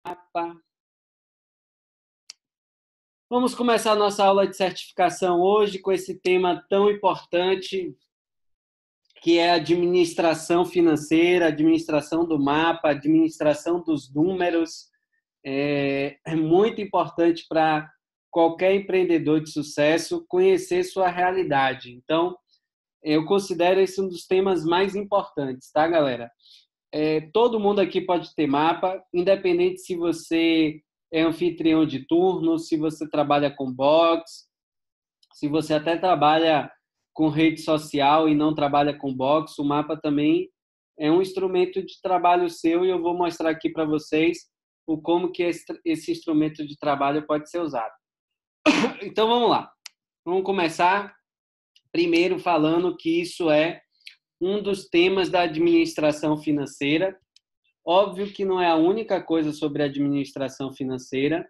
Mapa. Vamos começar a nossa aula de certificação hoje com esse tema tão importante, que é a administração financeira, administração do mapa, administração dos números. É muito importante para qualquer empreendedor de sucesso conhecer sua realidade. Então, eu considero esse um dos temas mais importantes, tá, galera? Todo mundo aqui pode ter mapa, independente se você é anfitrião de turno, se você trabalha com box, se você até trabalha com rede social e não trabalha com box, o mapa também é um instrumento de trabalho seu e eu vou mostrar aqui para vocês como que esse instrumento de trabalho pode ser usado. Então, vamos lá. Vamos começar primeiro falando que isso é um dos temas da administração financeira. Óbvio que não é a única coisa sobre administração financeira.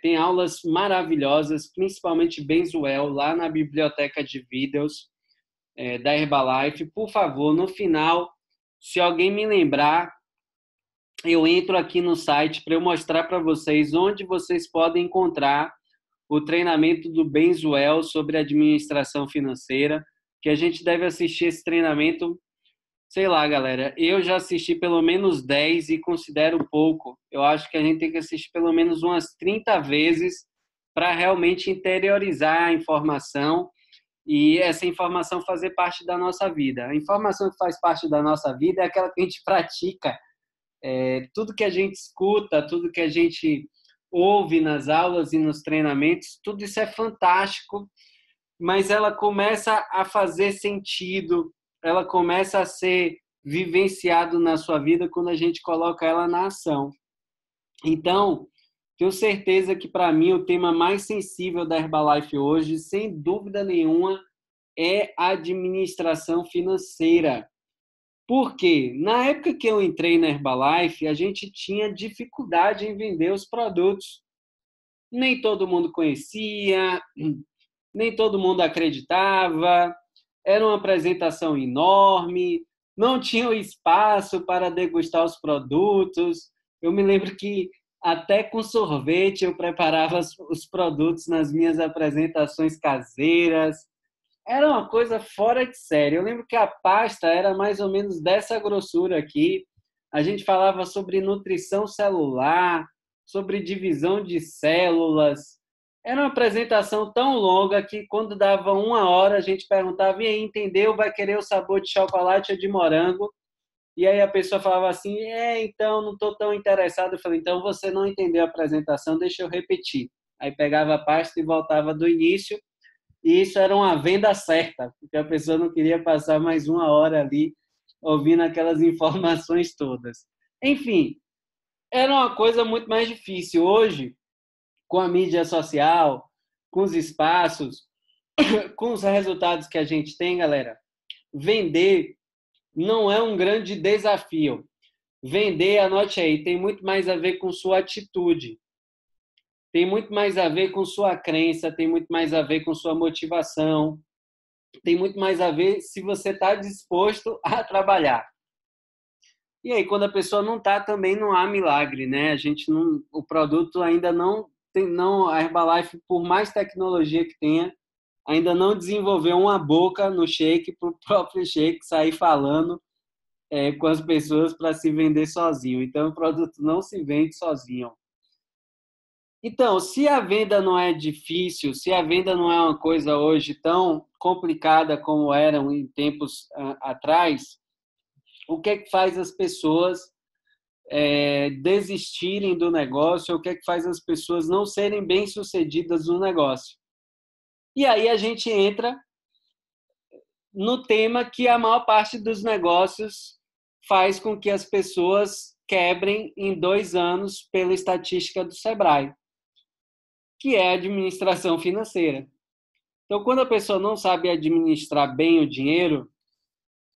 Tem aulas maravilhosas, principalmente Benzuel, lá na biblioteca de vídeos da Herbalife. Por favor, no final, se alguém me lembrar, eu entro aqui no site para eu mostrar para vocês onde vocês podem encontrar o treinamento do Benzuel sobre administração financeira, que a gente deve assistir esse treinamento, sei lá, galera, eu já assisti pelo menos 10 e considero pouco. Eu acho que a gente tem que assistir pelo menos umas 30 vezes para realmente interiorizar a informação e essa informação fazer parte da nossa vida. A informação que faz parte da nossa vida é aquela que a gente pratica. Tudo que a gente escuta, tudo que a gente ouve nas aulas e nos treinamentos, tudo isso é fantástico, mas ela começa a fazer sentido, ela começa a ser vivenciado na sua vida quando a gente coloca ela na ação. Então, tenho certeza que para mim o tema mais sensível da Herbalife hoje, sem dúvida nenhuma, é a administração financeira. Por quê? Na época que eu entrei na Herbalife, a gente tinha dificuldade em vender os produtos. Nem todo mundo conhecia, nem todo mundo acreditava, era uma apresentação enorme, não tinha espaço para degustar os produtos. Eu me lembro que até com sorvete eu preparava os produtos nas minhas apresentações caseiras. Era uma coisa fora de série. Eu lembro que a pasta era mais ou menos dessa grossura aqui. A gente falava sobre nutrição celular, sobre divisão de células. Era uma apresentação tão longa que quando dava 1 hora a gente perguntava: e aí, entendeu? Vai querer o sabor de chocolate ou de morango? E aí a pessoa falava assim: então não estou tão interessado. Eu falei: então você não entendeu a apresentação, deixa eu repetir. Aí pegava a pasta e voltava do início. E isso era uma venda certa, porque a pessoa não queria passar mais 1 hora ali ouvindo aquelas informações todas. Enfim, era uma coisa muito mais difícil. Hoje, com a mídia social, com os espaços, com os resultados que a gente tem, galera, vender não é um grande desafio. Vender, anote aí, tem muito mais a ver com sua atitude. Tem muito mais a ver com sua crença, tem muito mais a ver com sua motivação, tem muito mais a ver se você está disposto a trabalhar. E aí, quando a pessoa não está, também não há milagre, né? A gente não, o produto ainda não tem, não, a Herbalife, por mais tecnologia que tenha, ainda não desenvolveu uma boca no shake para o próprio shake sair falando com as pessoas para se vender sozinho. Então, o produto não se vende sozinho. Então, se a venda não é difícil, se a venda não é uma coisa hoje tão complicada como eram em tempos atrás, o que é que faz as pessoas desistirem do negócio? O que é que faz as pessoas não serem bem-sucedidas no negócio? E aí a gente entra no tema que a maior parte dos negócios faz com que as pessoas quebrem em 2 anos pela estatística do Sebrae, que é a administração financeira. Então, quando a pessoa não sabe administrar bem o dinheiro,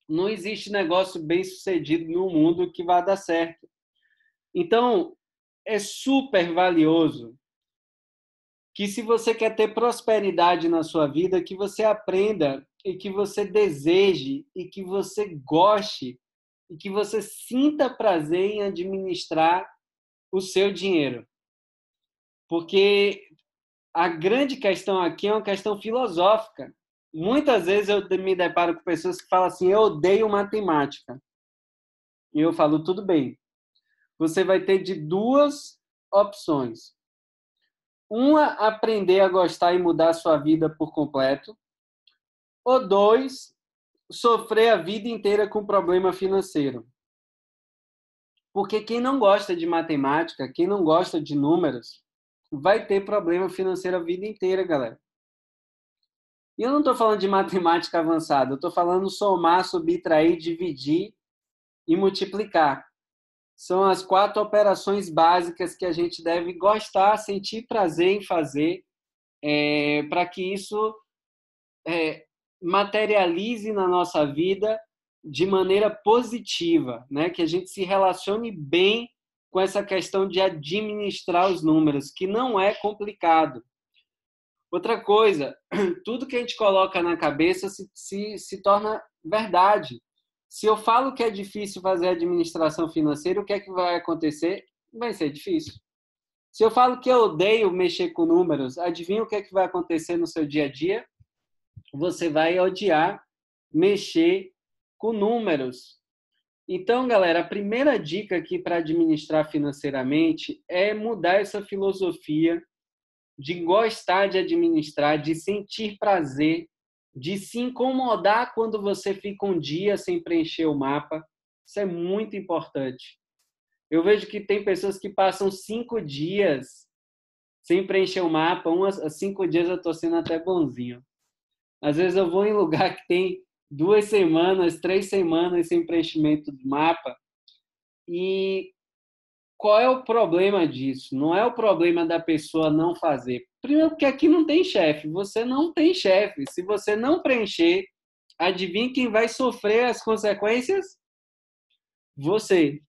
não existe negócio bem-sucedido no mundo que vá dar certo. Então, é super valioso que, se você quer ter prosperidade na sua vida, que você aprenda e que você deseje e que você goste e que você sinta prazer em administrar o seu dinheiro. Porque a grande questão aqui é uma questão filosófica. Muitas vezes eu me deparo com pessoas que falam assim: eu odeio matemática. E eu falo: tudo bem. Você vai ter de duas opções. Uma, aprender a gostar e mudar a sua vida por completo. Ou dois, sofrer a vida inteira com problema financeiro. Porque quem não gosta de matemática, quem não gosta de números, vai ter problema financeiro a vida inteira, galera. E eu não estou falando de matemática avançada, eu estou falando somar, subtrair, dividir e multiplicar. São as 4 operações básicas que a gente deve gostar, sentir prazer em fazer, para que isso materialize na nossa vida de maneira positiva, né? Que a gente se relacione bem com essa questão de administrar os números, que não é complicado. Outra coisa, tudo que a gente coloca na cabeça se torna verdade. Se eu falo que é difícil fazer administração financeira, o que é que vai acontecer? Vai ser difícil. Se eu falo que eu odeio mexer com números, adivinha o que é que vai acontecer no seu dia a dia? Você vai odiar mexer com números. Então, galera, a primeira dica aqui para administrar financeiramente é mudar essa filosofia de gostar de administrar, de sentir prazer, de se incomodar quando você fica um dia sem preencher o mapa. Isso é muito importante. Eu vejo que tem pessoas que passam 5 dias sem preencher o mapa. 5 dias eu estou sendo até bonzinho. Às vezes eu vou em lugar que tem 2 semanas, 3 semanas sem preenchimento do mapa. E qual é o problema disso? Não é o problema da pessoa não fazer. Primeiro, porque aqui não tem chefe. Você não tem chefe. Se você não preencher, adivinha quem vai sofrer as consequências? Você.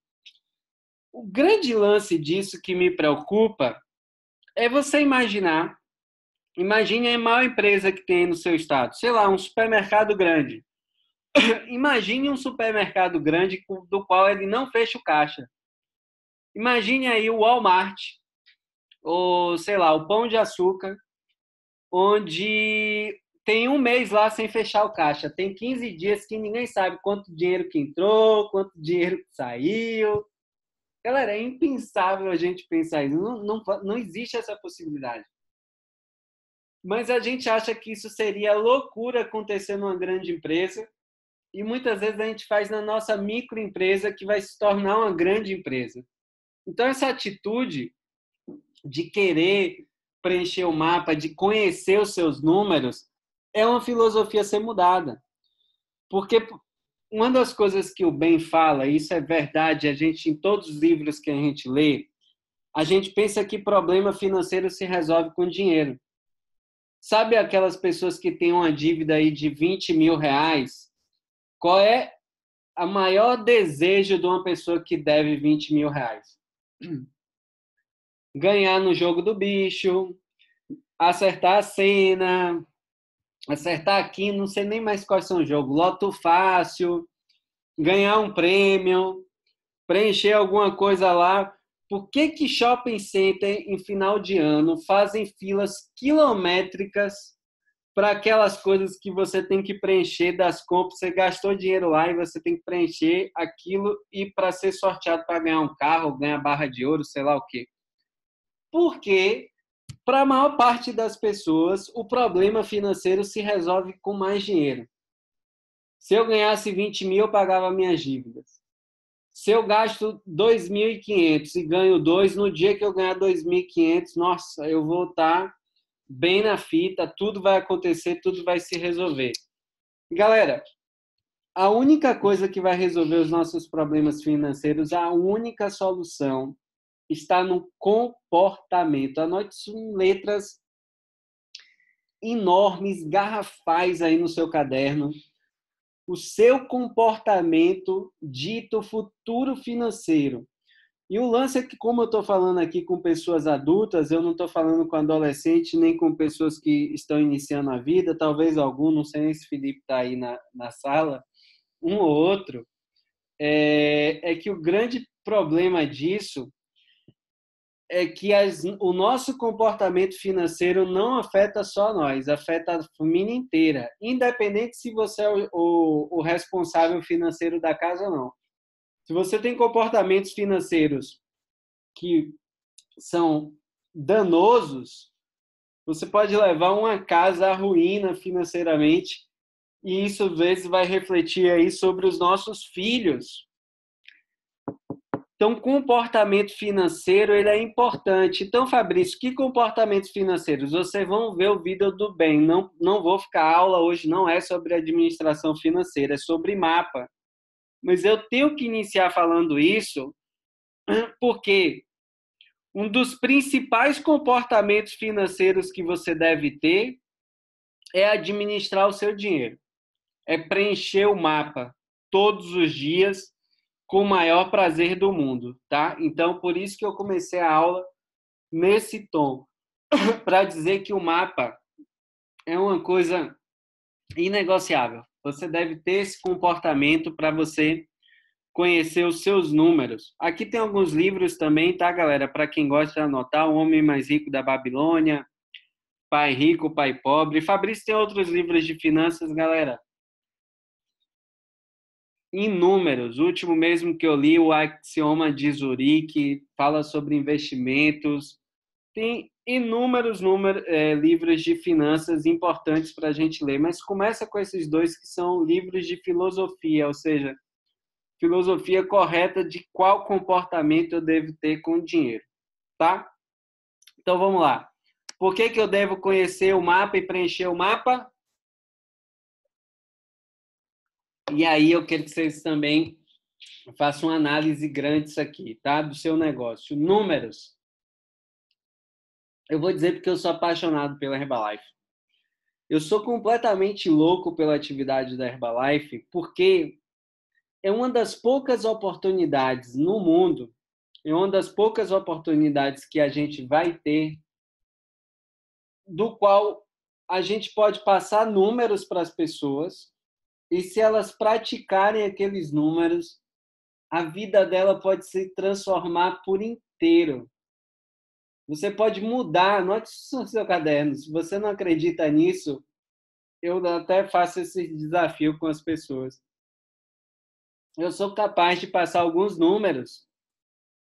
O grande lance disso que me preocupa é você imaginar. Imagine a maior empresa que tem no seu estado. Sei lá, um supermercado grande. Imagine um supermercado grande do qual ele não fecha o caixa. Imagine aí o Walmart, ou sei lá, o Pão de Açúcar, onde tem um mês lá sem fechar o caixa. Tem 15 dias que ninguém sabe quanto dinheiro que entrou, quanto dinheiro que saiu. Galera, é impensável a gente pensar isso. Não existe essa possibilidade. Mas a gente acha que isso seria loucura acontecer numa grande empresa e muitas vezes a gente faz na nossa microempresa que vai se tornar uma grande empresa. Então, essa atitude de querer preencher o mapa, de conhecer os seus números, é uma filosofia a ser mudada. Porque uma das coisas que o Ben fala, e isso é verdade, a gente, em todos os livros que a gente lê, a gente pensa que problema financeiro se resolve com dinheiro. Sabe aquelas pessoas que têm uma dívida aí de 20 mil reais? Qual é o maior desejo de uma pessoa que deve 20 mil reais? Ganhar no jogo do bicho, acertar a cena, acertar aqui, não sei nem mais quais são os jogos, loto fácil, ganhar um prêmio, preencher alguma coisa lá. Por que shopping center em final de ano fazem filas quilométricas para aquelas coisas que você tem que preencher das compras? Você gastou dinheiro lá e você tem que preencher aquilo e para ser sorteado para ganhar um carro, ganhar barra de ouro, sei lá o quê. Porque, para a maior parte das pessoas, o problema financeiro se resolve com mais dinheiro. Se eu ganhasse 20 mil, eu pagava minhas dívidas. Se eu gasto 2.500 e ganho 2, no dia que eu ganhar 2.500, nossa, eu vou estar bem na fita, tudo vai acontecer, tudo vai se resolver. Galera, a única coisa que vai resolver os nossos problemas financeiros, a única solução está no comportamento. Anote isso em letras enormes, garrafais aí no seu caderno. O seu comportamento dita o futuro financeiro. E o lance é que, como eu estou falando aqui com pessoas adultas, eu não estou falando com adolescentes nem com pessoas que estão iniciando a vida, talvez algum, não sei nem se o Felipe está aí na sala, um ou outro, é que o grande problema disso é que o nosso comportamento financeiro não afeta só nós, afeta a família inteira, independente se você é o responsável financeiro da casa ou não. Se você tem comportamentos financeiros que são danosos, você pode levar uma casa à ruína financeiramente, e isso às vezes vai refletir aí sobre os nossos filhos. Então, comportamento financeiro ele é importante. Então, Fabrício, que comportamentos financeiros? Vocês vão ver o vídeo do bem. Não vou ficar a aula hoje, não é sobre administração financeira, é sobre mapa. Mas eu tenho que iniciar falando isso porque um dos principais comportamentos financeiros que você deve ter é administrar o seu dinheiro. É preencher o mapa todos os dias com o maior prazer do mundo, tá? Então, por isso que eu comecei a aula nesse tom, para dizer que o mapa é uma coisa inegociável. Você deve ter esse comportamento para você conhecer os seus números. Aqui tem alguns livros também, tá, galera? Para quem gosta de anotar, O Homem Mais Rico da Babilônia, Pai Rico, Pai Pobre. Fabrício tem outros livros de finanças, galera. Inúmeros. O último mesmo que eu li, o Axioma de Zurique, fala sobre investimentos. Tem inúmeros livros de finanças importantes para a gente ler, mas começa com esses dois que são livros de filosofia, ou seja, filosofia correta de qual comportamento eu devo ter com o dinheiro, tá? Então vamos lá. Por que eu devo conhecer o mapa e preencher o mapa? E aí eu quero que vocês também façam uma análise grande disso aqui, tá? Do seu negócio. Números. Eu vou dizer porque eu sou apaixonado pela Herbalife. Eu sou completamente louco pela atividade da Herbalife porque é uma das poucas oportunidades no mundo, é uma das poucas oportunidades que a gente vai ter do qual a gente pode passar números para as pessoas e se elas praticarem aqueles números, a vida dela pode se transformar por inteiro. Você pode mudar, anote isso no seu caderno. Se você não acredita nisso, eu até faço esse desafio com as pessoas. Eu sou capaz de passar alguns números,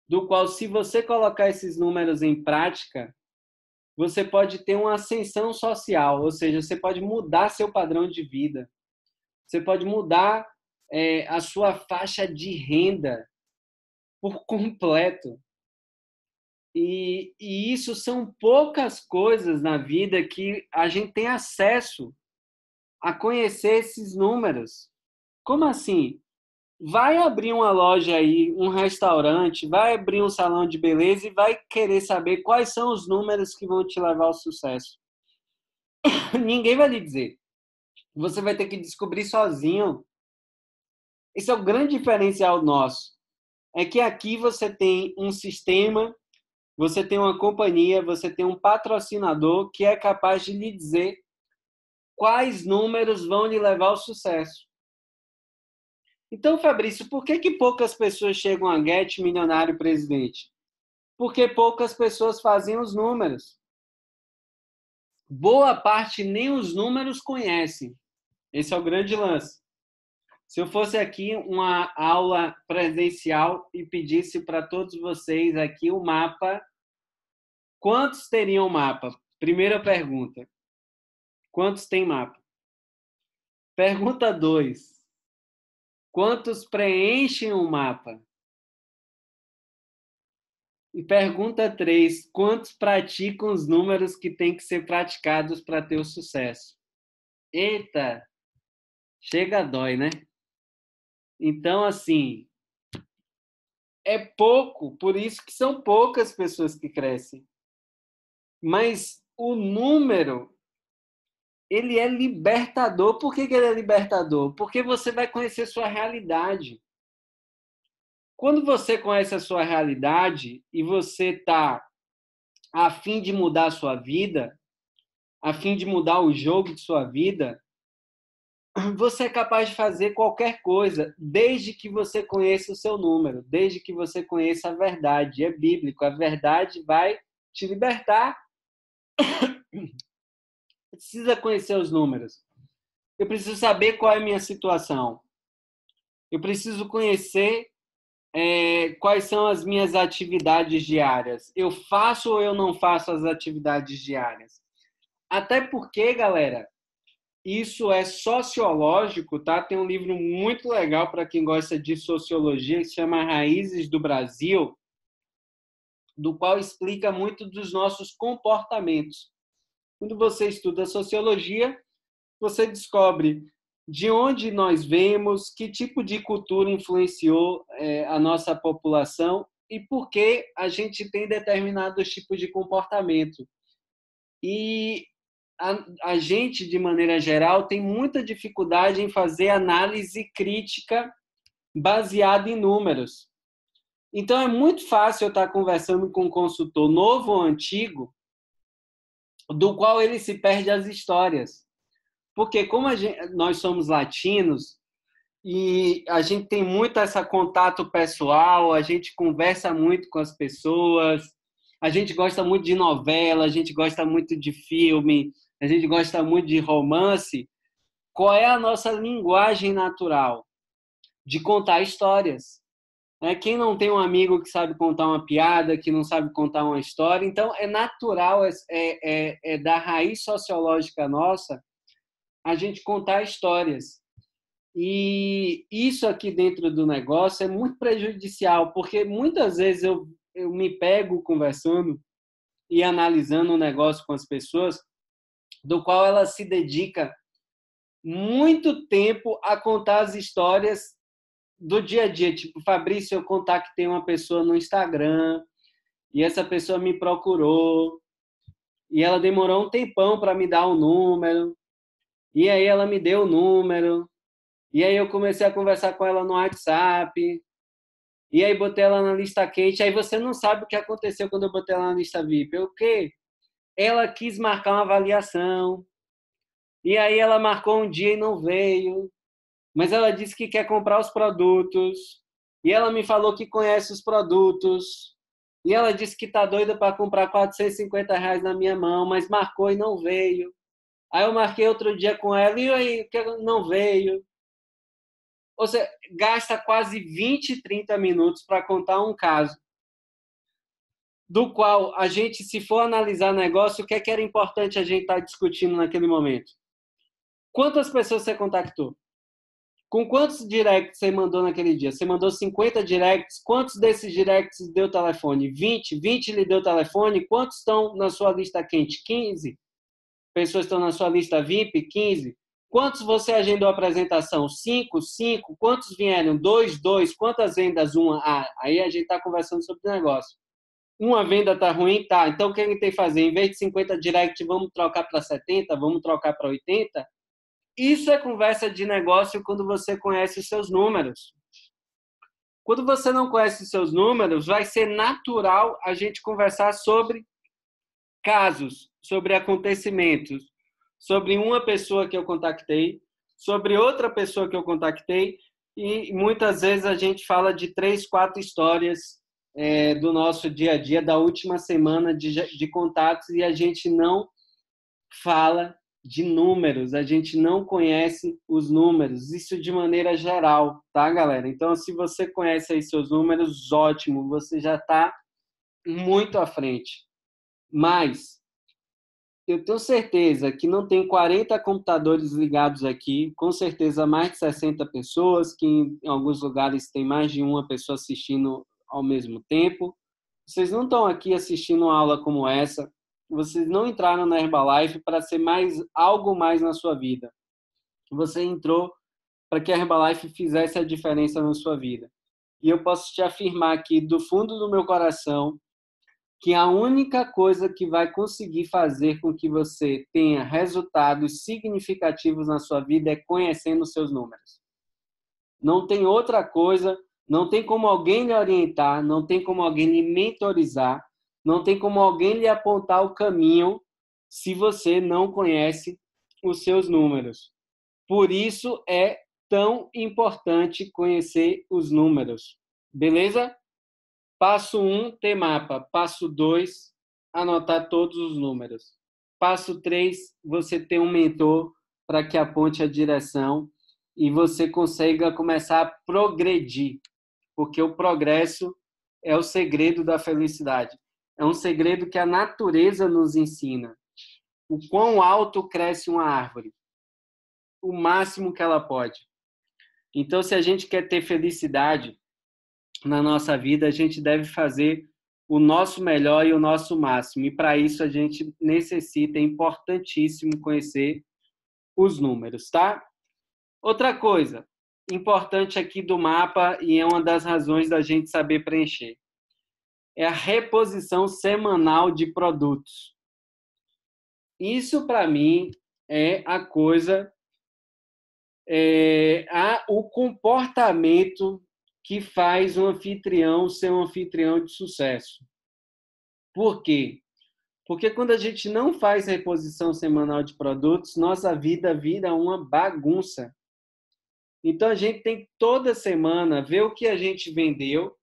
do qual, se você colocar esses números em prática, você pode ter uma ascensão social, ou seja, você pode mudar seu padrão de vida, você pode mudar a sua faixa de renda por completo. E isso são poucas coisas na vida que a gente tem acesso a conhecer esses números. Como assim? Vai abrir uma loja aí, um restaurante, vai abrir um salão de beleza e vai querer saber quais são os números que vão te levar ao sucesso. Ninguém vai lhe dizer. Você vai ter que descobrir sozinho. Esse é o grande diferencial nosso. É que aqui você tem um sistema, você tem uma companhia, você tem um patrocinador que é capaz de lhe dizer quais números vão lhe levar ao sucesso. Então, Fabrício, por que poucas pessoas chegam a Get Milionário Presidente? Porque poucas pessoas fazem os números. Boa parte nem os números conhecem. Esse é o grande lance. Se eu fosse aqui uma aula presencial e pedisse para todos vocês aqui o mapa, quantos teriam mapa? Primeira pergunta. Quantos tem mapa? Pergunta 2. Quantos preenchem o mapa? E pergunta 3. Quantos praticam os números que têm que ser praticados para ter o sucesso? Eita! Chega a dói, né? Então, assim, é pouco, por isso que são poucas pessoas que crescem. Mas o número, ele é libertador. Por que ele é libertador? Porque você vai conhecer sua realidade. Quando você conhece a sua realidade e você está a fim de mudar a sua vida, a fim de mudar o jogo de sua vida, você é capaz de fazer qualquer coisa, desde que você conheça o seu número, desde que você conheça a verdade. É bíblico, a verdade vai te libertar. Precisa conhecer os números. Eu preciso saber qual é a minha situação. Eu preciso conhecer quais são as minhas atividades diárias. Eu faço ou eu não faço as atividades diárias? Até porque, galera, isso é sociológico, tá? Tem um livro muito legal para quem gosta de sociologia que se chama Raízes do Brasil, do qual explica muito dos nossos comportamentos. Quando você estuda sociologia, você descobre de onde nós vemos, que tipo de cultura influenciou a nossa população e por que a gente tem determinados tipos de comportamento. E a gente, de maneira geral, tem muita dificuldade em fazer análise crítica baseada em números. Então, é muito fácil eu estar conversando com um consultor novo ou antigo, do qual ele se perde as histórias. Porque como nós somos latinos e a gente tem muito esse contato pessoal, a gente conversa muito com as pessoas, a gente gosta muito de novela, a gente gosta muito de filme, a gente gosta muito de romance. Qual é a nossa linguagem natural? De contar histórias. Quem não tem um amigo que sabe contar uma piada, que não sabe contar uma história, então é natural, da raiz sociológica nossa, a gente contar histórias. E isso aqui dentro do negócio é muito prejudicial, porque muitas vezes eu me pego conversando e analisando um negócio com as pessoas, do qual ela se dedica muito tempo a contar as histórias do dia a dia. Tipo, Fabrício, eu contactei uma pessoa no Instagram e essa pessoa me procurou e ela demorou um tempão para me dar o número e aí ela me deu o número e aí eu comecei a conversar com ela no WhatsApp e aí botei ela na lista quente. Aí você não sabe o que aconteceu quando eu botei ela na lista VIP. O quê? Ela quis marcar uma avaliação e aí ela marcou um dia e não veio. Mas ela disse que quer comprar os produtos, e ela me falou que conhece os produtos, e ela disse que está doida para comprar R$ 450 na minha mão, mas marcou e não veio. Aí eu marquei outro dia com ela, e aí não veio. Ou seja, gasta quase 20, 30 minutos para contar um caso, do qual a gente, se for analisar negócio, o que era importante a gente estar discutindo naquele momento? Quantas pessoas você contactou? Com quantos directs você mandou naquele dia? Você mandou 50 directs. Quantos desses directs deu telefone? 20? 20 lhe deu telefone? Quantos estão na sua lista quente? 15? Pessoas estão na sua lista VIP? 15? Quantos você agendou a apresentação? 5? 5? Quantos vieram? 2? 2? Quantas vendas? Uma? Aí a gente está conversando sobre o negócio. Uma venda está ruim? Tá. Então, o que a gente tem que fazer? Em vez de 50 directs, vamos trocar para 70? Vamos trocar para 80? Isso é conversa de negócio quando você conhece os seus números. Quando você não conhece os seus números, vai ser natural a gente conversar sobre casos, sobre acontecimentos, sobre uma pessoa que eu contactei, sobre outra pessoa que eu contactei, e muitas vezes a gente fala de 3, 4 histórias do nosso dia a dia, da última semana de contatos, e a gente não fala de números, a gente não conhece os números, isso de maneira geral, tá, galera? Então, se você conhece aí seus números, ótimo, você já está muito à frente. Mas eu tenho certeza que não tem 40 computadores ligados aqui, com certeza mais de 60 pessoas, que em alguns lugares tem mais de uma pessoa assistindo ao mesmo tempo. Vocês não estão aqui assistindo uma aula como essa, vocês não entraram na Herbalife para ser algo mais na sua vida. Você entrou para que a Herbalife fizesse a diferença na sua vida. E eu posso te afirmar aqui, do fundo do meu coração, que a única coisa que vai conseguir fazer com que você tenha resultados significativos na sua vida é conhecendo os seus números. Não tem outra coisa, não tem como alguém lhe orientar, não tem como alguém lhe mentorizar, não tem como alguém lhe apontar o caminho se você não conhece os seus números. Por isso é tão importante conhecer os números. Beleza? Passo 1, ter mapa. Passo 2, anotar todos os números. Passo 3, você ter um mentor para que aponte a direção e você consiga começar a progredir, porque o progresso é o segredo da felicidade. É um segredo que a natureza nos ensina. O quão alto cresce uma árvore? O máximo que ela pode. Então, se a gente quer ter felicidade na nossa vida, a gente deve fazer o nosso melhor e o nosso máximo. E para isso a gente necessita, é importantíssimo conhecer os números, tá? Outra coisa importante aqui do mapa, e é uma das razões da gente saber preencher, é a reposição semanal de produtos. Isso, para mim, é a coisa, o comportamento que faz um anfitrião ser um anfitrião de sucesso. Por quê? Porque quando a gente não faz reposição semanal de produtos, nossa vida vira uma bagunça. Então, a gente tem que toda semana ver o que a gente vendeu,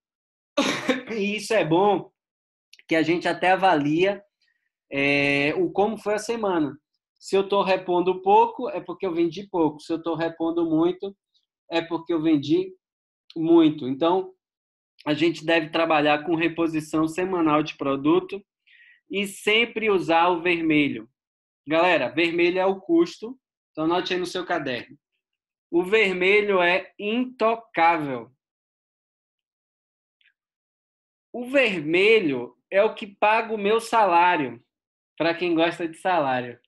e isso é bom, que a gente até avalia como foi a semana. Se eu estou repondo pouco, é porque eu vendi pouco. Se eu estou repondo muito, é porque eu vendi muito. Então, a gente deve trabalhar com reposição semanal de produto e sempre usar o vermelho. Galera, vermelho é o custo, então anote aí no seu caderno. O vermelho é intocável. O vermelho é o que paga o meu salário, para quem gosta de salário.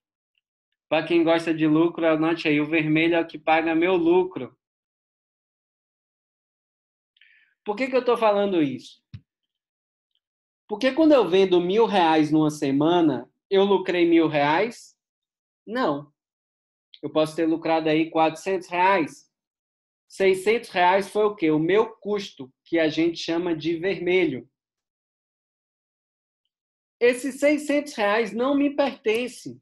Para quem gosta de lucro, anote aí, o vermelho é o que paga meu lucro. Por que eu estou falando isso? Porque quando eu vendo R$ 1.000 numa semana, eu lucrei R$ 1.000? Não. Eu posso ter lucrado aí R$ 400. R$ 600 foi o quê? O meu custo, que a gente chama de vermelho. Esses R$ 600 não me pertencem.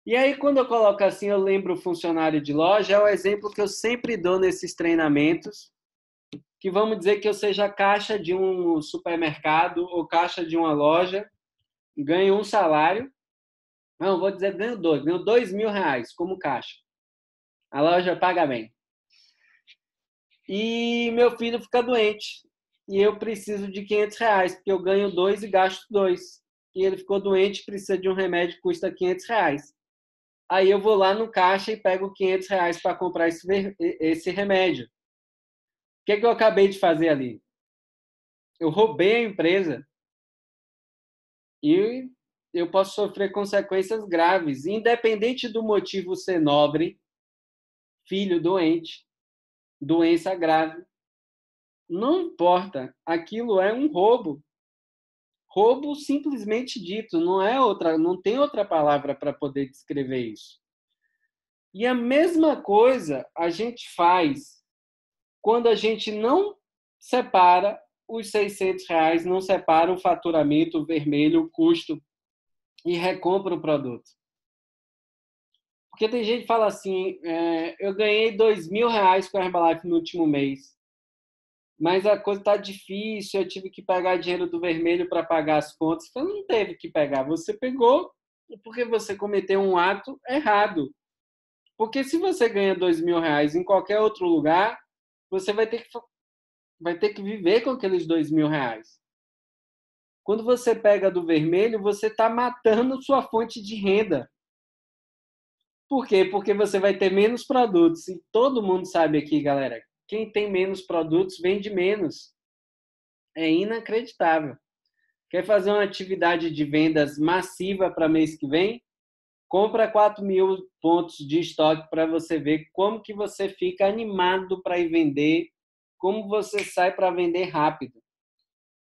E aí, quando eu coloco assim, eu lembro o funcionário de loja, é o exemplo que eu sempre dou nesses treinamentos, que vamos dizer que eu seja caixa de um supermercado ou caixa de uma loja, ganho um salário, não, vou dizer ganho R$ 2.000 como caixa. A loja paga bem. E meu filho fica doente. E eu preciso de R$ 500, porque eu ganho 2 e gasto 2. E ele ficou doente, precisa de um remédio que custa R$ 500. Aí eu vou lá no caixa e pego R$ 500 para comprar esse remédio. O que eu acabei de fazer ali? Eu roubei a empresa e eu posso sofrer consequências graves, independente do motivo ser nobre, filho doente, doença grave. Não importa, aquilo é um roubo. Roubo simplesmente dito, não tem outra palavra para poder descrever isso. E a mesma coisa a gente faz quando a gente não separa os R$ 600, não separa o faturamento, o vermelho, o custo e recompra o produto. Porque tem gente que fala assim, eu ganhei R$ 2.000 com a Herbalife no último mês, mas a coisa está difícil, eu tive que pegar dinheiro do vermelho para pagar as contas. Você não teve que pegar, você pegou porque você cometeu um ato errado. Porque se você ganha R$ 2.000 em qualquer outro lugar, você vai ter que viver com aqueles R$ 2.000. Quando você pega do vermelho, você está matando sua fonte de renda. Por quê? Porque você vai ter menos produtos. E todo mundo sabe aqui, galera, quem tem menos produtos vende menos. É inacreditável. Quer fazer uma atividade de vendas massiva para mês que vem? Compra 4.000 pontos de estoque para você ver como que você fica animado para ir vender, como você sai para vender rápido.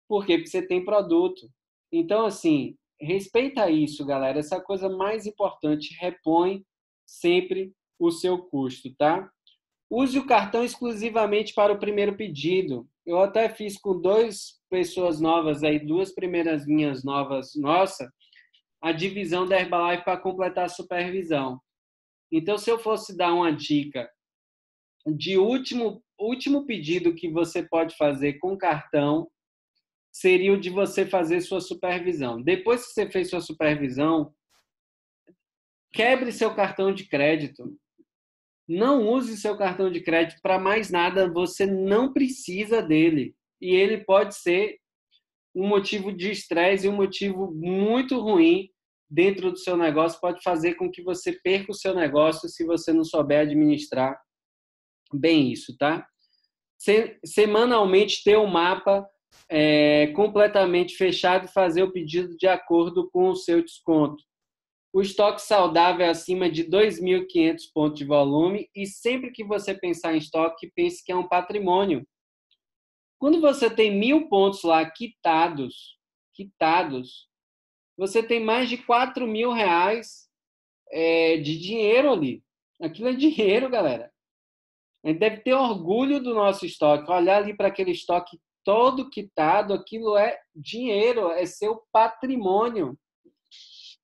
Por quê? Porque você tem produto. Então, assim, respeita isso, galera. Essa coisa mais importante, repõe sempre o seu custo, tá? Use o cartão exclusivamente para o primeiro pedido. Eu até fiz com 2 pessoas novas aí, 2 primeiras linhas novas, nossa, a divisão da Herbalife para completar a supervisão. Então, se eu fosse dar uma dica de último pedido que você pode fazer com cartão, seria o de você fazer sua supervisão. Depois que você fez sua supervisão, quebre seu cartão de crédito. Não use seu cartão de crédito para mais nada, você não precisa dele. E ele pode ser um motivo de estresse e um motivo muito ruim dentro do seu negócio, pode fazer com que você perca o seu negócio se você não souber administrar bem isso, tá? Semanalmente ter um mapa completamente fechado e fazer o pedido de acordo com o seu desconto. O estoque saudável é acima de 2.500 pontos de volume e sempre que você pensar em estoque, pense que é um patrimônio. Quando você tem 1.000 pontos lá quitados, você tem mais de 4.000 reais de dinheiro ali. Aquilo é dinheiro, galera. A gente deve ter orgulho do nosso estoque. Olhar ali para aquele estoque todo quitado, aquilo é dinheiro, é seu patrimônio.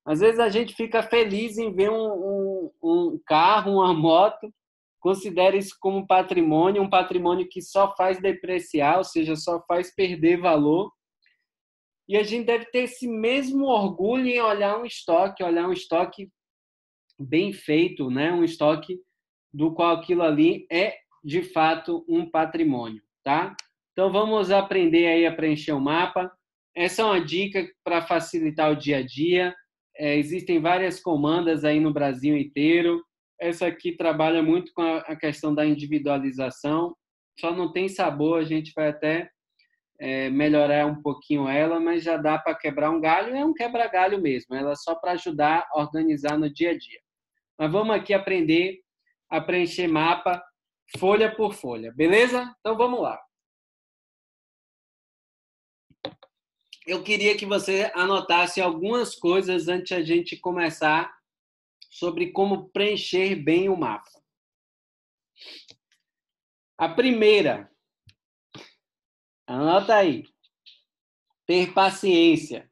Às vezes a gente fica feliz em ver um carro, uma moto, considera isso como um patrimônio que só faz depreciar, ou seja, só faz perder valor. E a gente deve ter esse mesmo orgulho em olhar um estoque bem feito, né? Um estoque do qual aquilo ali é, de fato, um patrimônio, tá? Então, vamos aprender aí a preencher o mapa. Essa é uma dica para facilitar o dia a dia. Existem várias comandas aí no Brasil inteiro. Essa aqui trabalha muito com a questão da individualização. Só não tem sabor, a gente vai até melhorar um pouquinho ela, mas já dá para quebrar um galho. É um quebra-galho mesmo. Ela é só para ajudar a organizar no dia a dia. Mas vamos aqui aprender a preencher mapa folha por folha, beleza? Então vamos lá. Eu queria que você anotasse algumas coisas antes de a gente começar sobre como preencher bem o mapa. A primeira, anota aí, ter paciência.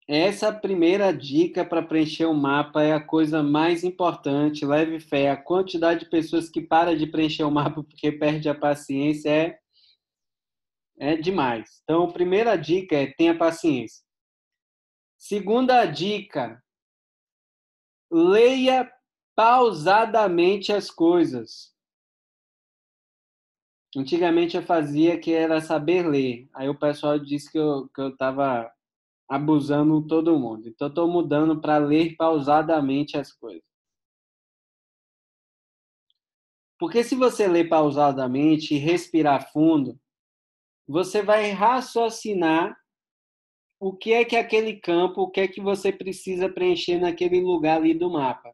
Essa primeira dica para preencher o mapa é a coisa mais importante. Leve fé. A quantidade de pessoas que para de preencher o mapa porque perde a paciência é demais. Então, a primeira dica é tenha paciência. Segunda dica, leia pausadamente as coisas. Antigamente eu fazia que era saber ler. Aí o pessoal disse que eu estava abusando todo mundo. Então, estou mudando para ler pausadamente as coisas. Porque se você ler pausadamente e respirar fundo, você vai raciocinar o que é que aquele campo, o que é que você precisa preencher naquele lugar ali do mapa.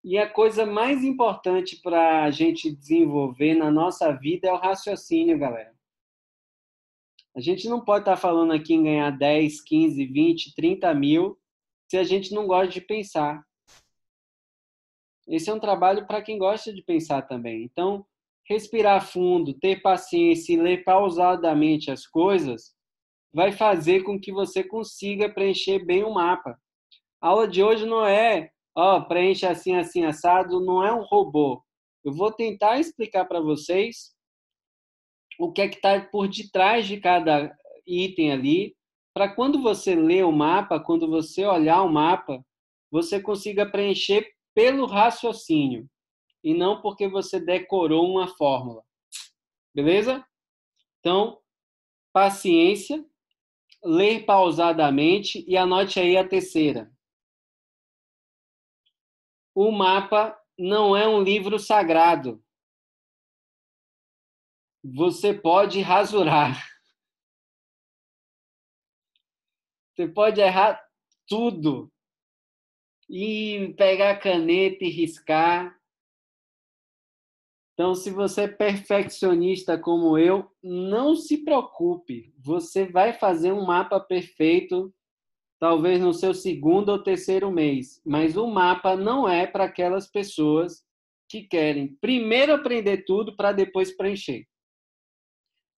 E a coisa mais importante para a gente desenvolver na nossa vida é o raciocínio, galera. A gente não pode estar falando aqui em ganhar 10, 15, 20, 30 mil se a gente não gosta de pensar. Esse é um trabalho para quem gosta de pensar também. Então, respirar fundo, ter paciência e ler pausadamente as coisas vai fazer com que você consiga preencher bem o mapa. A aula de hoje não é, preenche assim, assim, assado, não é um robô. Eu vou tentar explicar para vocês o que é que está por detrás de cada item ali, para quando você lê o mapa, quando você olhar o mapa, você consiga preencher pelo raciocínio e não porque você decorou uma fórmula. Beleza? Então, paciência, ler pausadamente e anote aí a terceira. O mapa não é um livro sagrado. Você pode rasurar. Você pode errar tudo. E pegar a caneta e riscar. Então, se você é perfeccionista como eu, não se preocupe. Você vai fazer um mapa perfeito, talvez no seu segundo ou terceiro mês. Mas o mapa não é para aquelas pessoas que querem primeiro aprender tudo para depois preencher.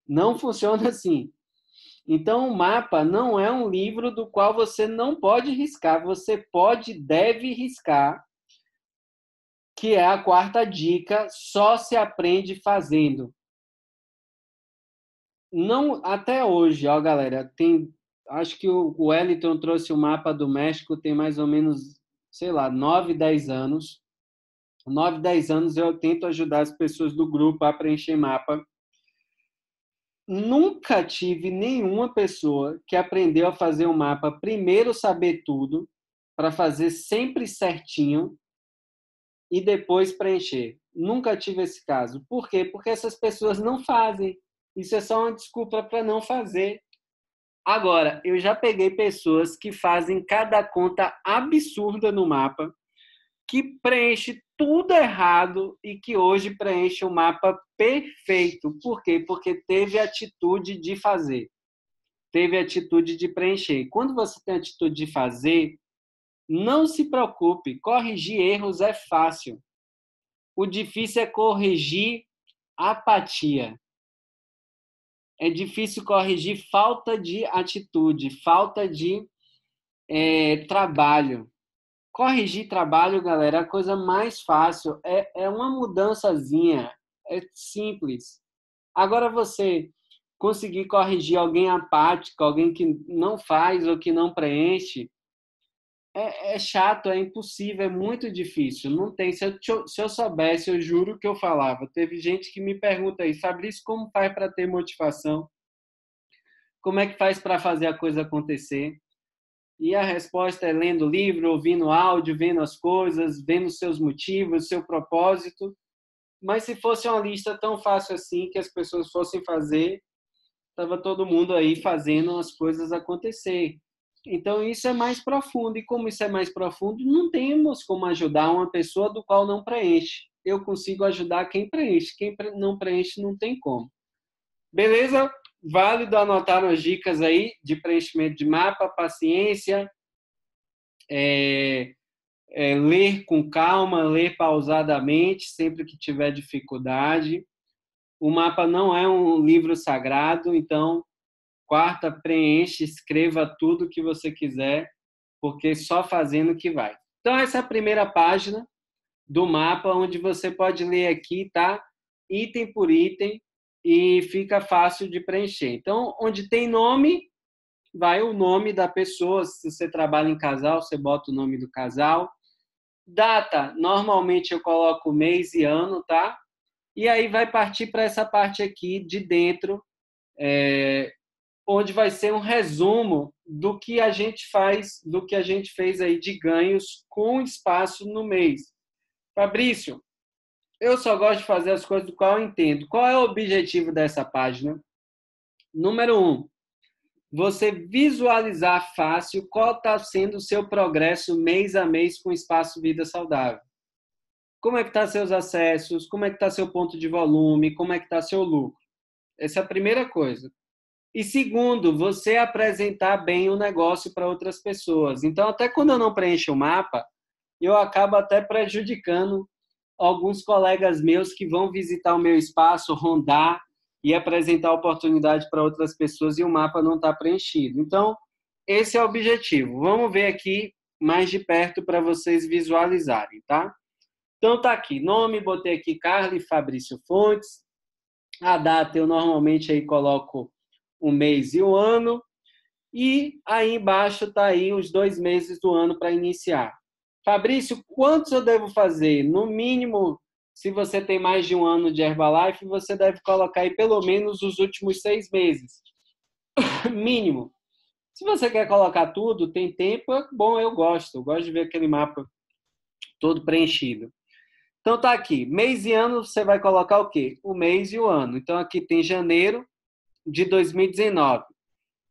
Não funciona assim. Então, o mapa não é um livro do qual você não pode riscar, você pode, deve riscar, que é a quarta dica, só se aprende fazendo. Não, até hoje, ó, galera, acho que o Wellington trouxe o mapa do México tem mais ou menos, sei lá, 9, 10 anos. 9, 10 anos eu tento ajudar as pessoas do grupo a preencher mapa. Nunca tive nenhuma pessoa que aprendeu a fazer um mapa, primeiro saber tudo, para fazer sempre certinho e depois preencher. Nunca tive esse caso. Por quê? Porque essas pessoas não fazem. Isso é só uma desculpa para não fazer. Agora, eu já peguei pessoas que fazem cada conta absurda no mapa, que preenche tudo errado e que hoje preenche o mapa perfeito. Por quê? Porque teve atitude de fazer, teve atitude de preencher. Quando você tem atitude de fazer, não se preocupe, corrigir erros é fácil. O difícil é corrigir apatia. É difícil corrigir falta de atitude, falta de trabalho. Corrigir trabalho, galera, é a coisa mais fácil. É uma mudançazinha. É simples. Agora, você conseguir corrigir alguém apático, alguém que não faz ou que não preenche, é chato, é impossível, é muito difícil. Não tem. Se eu soubesse, eu juro que eu falava. Teve gente que me pergunta aí, Fabrício, como faz para ter motivação? Como é que faz para fazer a coisa acontecer? E a resposta é lendo livro, ouvindo áudio, vendo as coisas, vendo seus motivos, seu propósito. Mas se fosse uma lista tão fácil assim que as pessoas fossem fazer, estava todo mundo aí fazendo as coisas acontecer. Então isso é mais profundo. E como isso é mais profundo, não temos como ajudar uma pessoa do qual não preenche. Eu consigo ajudar quem preenche. Quem não preenche não tem como. Beleza? Válido anotar as dicas aí de preenchimento de mapa, paciência, ler com calma, ler pausadamente, sempre que tiver dificuldade. O mapa não é um livro sagrado, então, quarta, preenche, escreva tudo que você quiser, porque só fazendo que vai. Então, essa é a primeira página do mapa, onde você pode ler aqui, tá? Item por item, e fica fácil de preencher. Então, onde tem nome, vai o nome da pessoa. Se você trabalha em casal, você bota o nome do casal. Data, normalmente eu coloco mês e ano, tá? E aí vai partir para essa parte aqui de dentro, onde vai ser um resumo do que a gente faz, do que a gente fez aí de ganhos com espaço no mês. Fabrício, eu só gosto de fazer as coisas do qual eu entendo. Qual é o objetivo dessa página? Número 1, você visualizar fácil qual está sendo o seu progresso mês a mês com Espaço Vida Saudável. Como é que está seus acessos? Como é que está seu ponto de volume? Como é que está seu lucro? Essa é a primeira coisa. E segundo, você apresentar bem o negócio para outras pessoas. Então, até quando eu não preencho o mapa, eu acabo até prejudicando alguns colegas meus que vão visitar o meu espaço, rondar e apresentar oportunidade para outras pessoas e o mapa não está preenchido. Então, esse é o objetivo. Vamos ver aqui mais de perto para vocês visualizarem, tá? Então, tá aqui. Nome, botei aqui Carly Fabrício Fontes. A data eu normalmente aí coloco o mês e o ano. E aí embaixo tá aí os 2 meses do ano para iniciar. Fabrício, quantos eu devo fazer? No mínimo, se você tem mais de um ano de Herbalife, você deve colocar aí pelo menos os últimos 6 meses. Mínimo. Se você quer colocar tudo, tem tempo, é bom, eu gosto. Eu gosto de ver aquele mapa todo preenchido. Então tá aqui, mês e ano, você vai colocar o quê? O mês e o ano. Então aqui tem janeiro de 2019.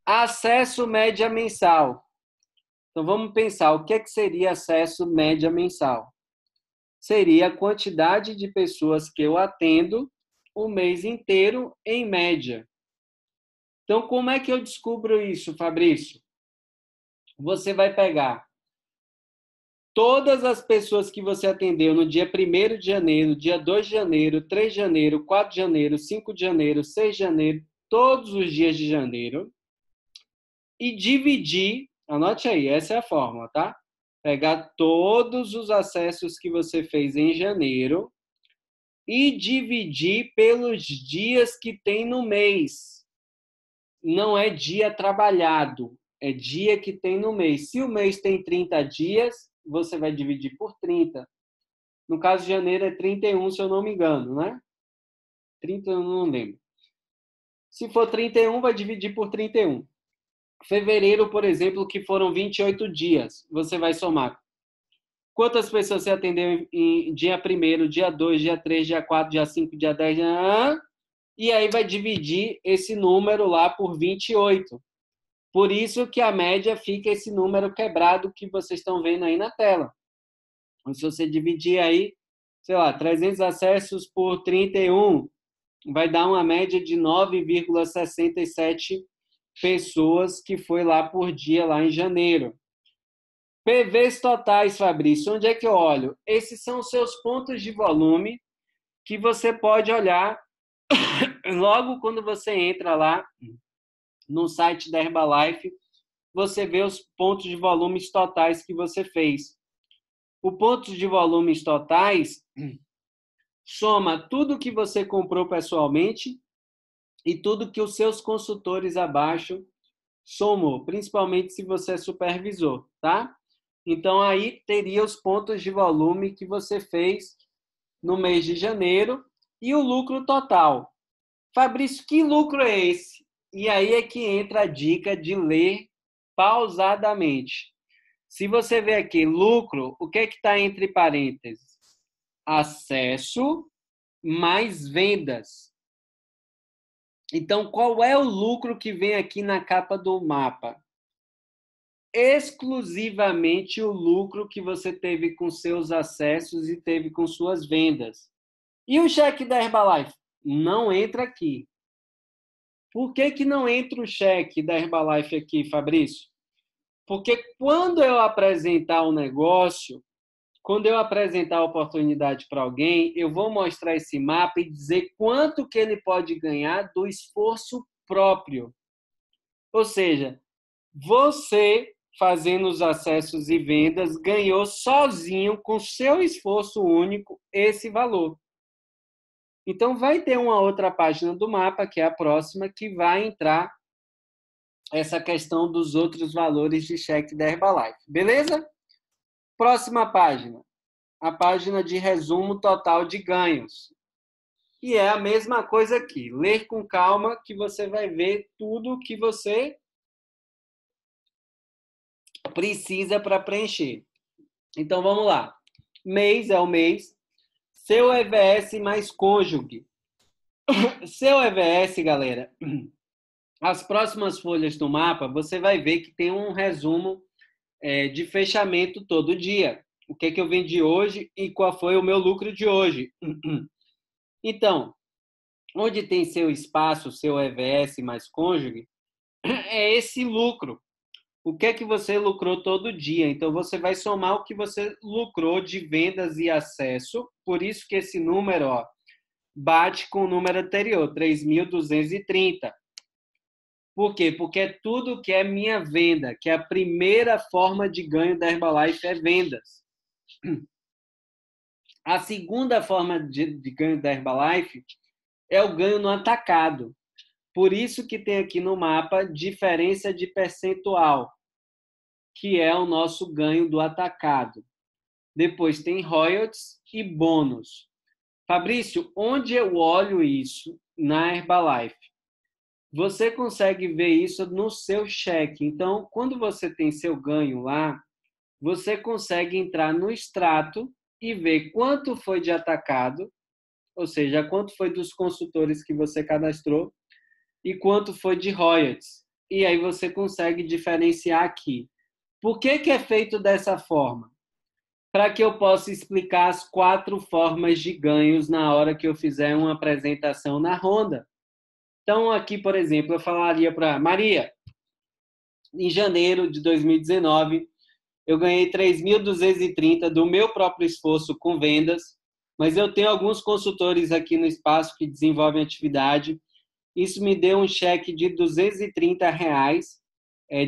Acesso média mensal. Então vamos pensar, o que é que seria acesso média mensal? Seria a quantidade de pessoas que eu atendo o mês inteiro em média. Então como é que eu descubro isso, Fabrício? Você vai pegar todas as pessoas que você atendeu no dia 1º de janeiro, dia 2 de janeiro, 3 de janeiro, 4 de janeiro, 5 de janeiro, 6 de janeiro, todos os dias de janeiro. e dividir, anote aí, essa é a fórmula, tá? Pegar todos os acessos que você fez em janeiro e dividir pelos dias que tem no mês. Não é dia trabalhado, é dia que tem no mês. Se o mês tem 30 dias, você vai dividir por 30. No caso de janeiro é 31, se eu não me engano, né? 30, eu não lembro. Se for 31, vai dividir por 31. Fevereiro, por exemplo, que foram 28 dias, você vai somar. Quantas pessoas você atendeu em dia 1º, dia 2, dia 3, dia 4, dia 5, dia 10, e aí vai dividir esse número lá por 28. Por isso que a média fica esse número quebrado que vocês estão vendo aí na tela. Então, se você dividir aí, sei lá, 300 acessos por 31, vai dar uma média de 9,67 pessoas que foi lá por dia lá em janeiro. PVs totais, Fabrício, onde é que eu olho? Esses são os seus pontos de volume que você pode olhar logo quando você entra lá no site da Herbalife, você vê os pontos de volumes totais que você fez. O ponto de volumes totais soma tudo que você comprou pessoalmente e tudo que os seus consultores abaixo somou, principalmente se você é supervisor, tá? Então, aí teria os pontos de volume que você fez no mês de janeiro e o lucro total. Fabrício, que lucro é esse? E aí é que entra a dica de ler pausadamente. Se você ver aqui, lucro, o que é que está entre parênteses? Acesso mais vendas. Então, qual é o lucro que vem aqui na capa do mapa? Exclusivamente o lucro que você teve com seus acessos e teve com suas vendas. E o cheque da Herbalife? Não entra aqui. Por que não entra o cheque da Herbalife aqui, Fabrício? Porque quando eu apresentar o negócio, quando eu apresentar a oportunidade para alguém, eu vou mostrar esse mapa e dizer quanto que ele pode ganhar do esforço próprio. Ou seja, você fazendo os acessos e vendas ganhou sozinho, com seu esforço único, esse valor. Então, vai ter uma outra página do mapa, que é a próxima, que vai entrar essa questão dos outros valores de cheque da Herbalife. Beleza? Próxima página. A página de resumo total de ganhos. E é a mesma coisa aqui. Ler com calma que você vai ver tudo que você precisa para preencher. Então, vamos lá. Mês é o mês. Seu EVS mais cônjuge. Seu EVS, galera, as próximas folhas do mapa, você vai ver que tem um resumo de fechamento todo dia. O que é que eu vendi hoje e qual foi o meu lucro de hoje. Então, onde tem seu espaço, seu EVS mais cônjuge, é esse lucro. O que é que você lucrou todo dia? Então, você vai somar o que você lucrou de vendas e acesso. Por isso que esse número bate com o número anterior, 3.230. Por quê? Porque é tudo que é minha venda, que é a primeira forma de ganho da Herbalife é vendas. A segunda forma de ganho da Herbalife é o ganho no atacado. Por isso que tem aqui no mapa diferença de percentual, que é o nosso ganho do atacado. Depois tem royalties e bônus. Fabrício, onde eu olho isso na Herbalife? Você consegue ver isso no seu cheque. Então, quando você tem seu ganho lá, você consegue entrar no extrato e ver quanto foi de atacado, ou seja, quanto foi dos consultores que você cadastrou e quanto foi de royalties. E aí você consegue diferenciar aqui. Por que é feito dessa forma? Para que eu possa explicar as 4 formas de ganhos na hora que eu fizer uma apresentação na Honda. Então, aqui, por exemplo, eu falaria para Maria, em janeiro de 2019, eu ganhei 3.230 do meu próprio esforço com vendas, mas eu tenho alguns consultores aqui no espaço que desenvolvem atividade. Isso me deu um cheque de R$ 230,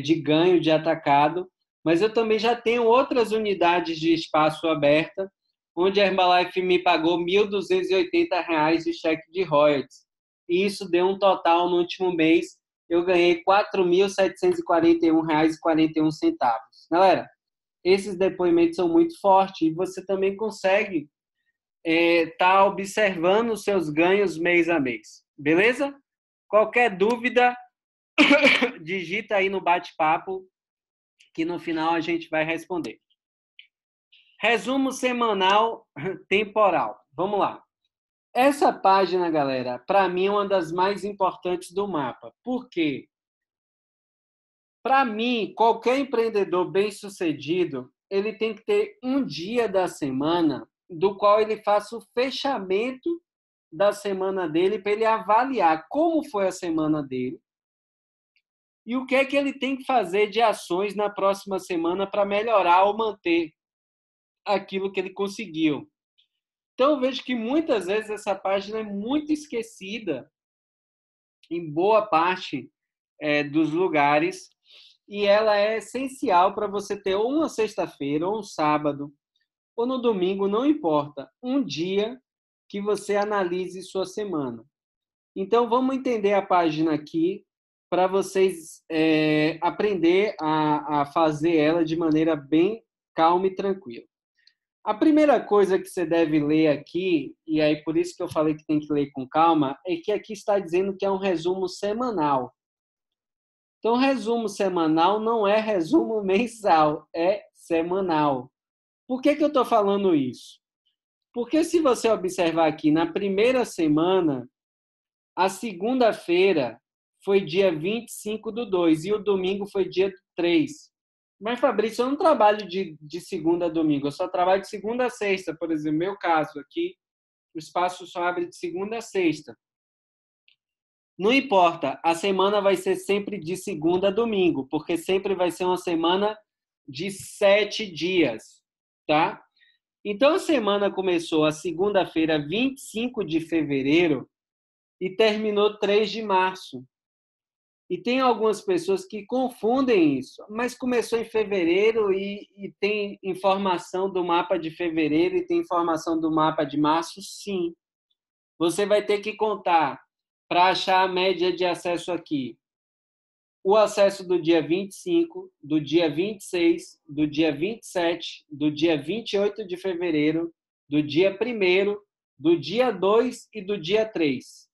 de ganho de atacado, mas eu também já tenho outras unidades de espaço aberta, onde a Herbalife me pagou R$ 1.280 de cheque de royalties. E isso deu um total, no último mês, eu ganhei R$ 4.741,41. Galera, esses depoimentos são muito fortes e você também consegue tá observando os seus ganhos mês a mês. Beleza? Qualquer dúvida, digita aí no bate-papo, que no final a gente vai responder. Resumo semanal temporal. Vamos lá. Essa página, galera, para mim é uma das mais importantes do mapa. Por quê? Para mim, qualquer empreendedor bem-sucedido, ele tem que ter um dia da semana do qual ele faça o fechamento da semana dele para ele avaliar como foi a semana dele e o que é que ele tem que fazer de ações na próxima semana para melhorar ou manter aquilo que ele conseguiu. Então, eu vejo que muitas vezes essa página é muito esquecida em boa parte dos lugares e ela é essencial para você ter ou uma sexta-feira, ou um sábado, ou no domingo, não importa, um dia que você analise sua semana. Então, vamos entender a página aqui para vocês aprender a fazer ela de maneira bem calma e tranquila. A primeira coisa que você deve ler aqui, e aí por isso que eu falei que tem que ler com calma, é que aqui está dizendo que é um resumo semanal. Então, resumo semanal não é resumo mensal, é semanal. Por que eu estou falando isso? Porque se você observar aqui, na primeira semana, a segunda-feira foi dia 25/2 e o domingo foi dia 3. Mas, Fabrício, eu não trabalho de segunda a domingo, eu só trabalho de segunda a sexta, por exemplo, meu caso aqui, o espaço só abre de segunda a sexta. Não importa, a semana vai ser sempre de segunda a domingo, porque sempre vai ser uma semana de 7 dias, tá? Então, a semana começou a segunda-feira, 25 de fevereiro, e terminou 3 de março. E tem algumas pessoas que confundem isso, mas começou em fevereiro e tem informação do mapa de fevereiro e tem informação do mapa de março, sim. Você vai ter que contar para achar a média de acesso aqui. O acesso do dia 25, do dia 26, do dia 27, do dia 28 de fevereiro, do dia 1º, do dia 2 e do dia 3.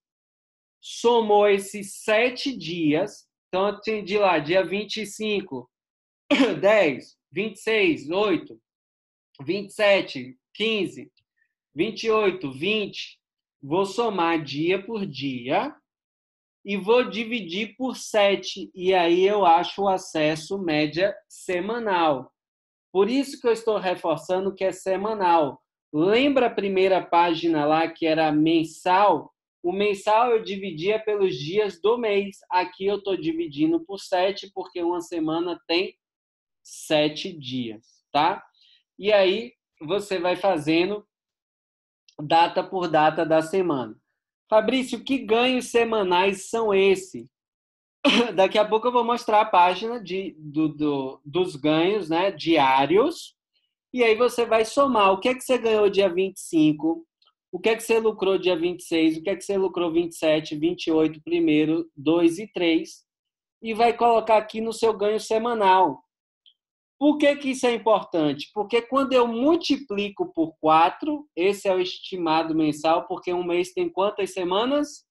Somou esses 7 dias, então eu atendi lá, dia 25, 10, 26, 8, 27, 15, 28, 20. Vou somar dia por dia e vou dividir por 7. E aí eu acho o acesso média semanal. Por isso que eu estou reforçando que é semanal. Lembra a primeira página lá que era mensal? O mensal eu dividia pelos dias do mês. Aqui eu estou dividindo por 7, porque uma semana tem 7 dias, tá? E aí você vai fazendo data por data da semana. Fabrício, que ganhos semanais são esses? Daqui a pouco eu vou mostrar a página dos ganhos, né, diários. E aí você vai somar o que é que você ganhou dia 25, o que é que você lucrou dia 26, o que é que você lucrou 27, 28, 1º, 2 e 3. E vai colocar aqui no seu ganho semanal. Por que isso é importante? Porque quando eu multiplico por 4, esse é o estimado mensal, porque um mês tem quantas semanas?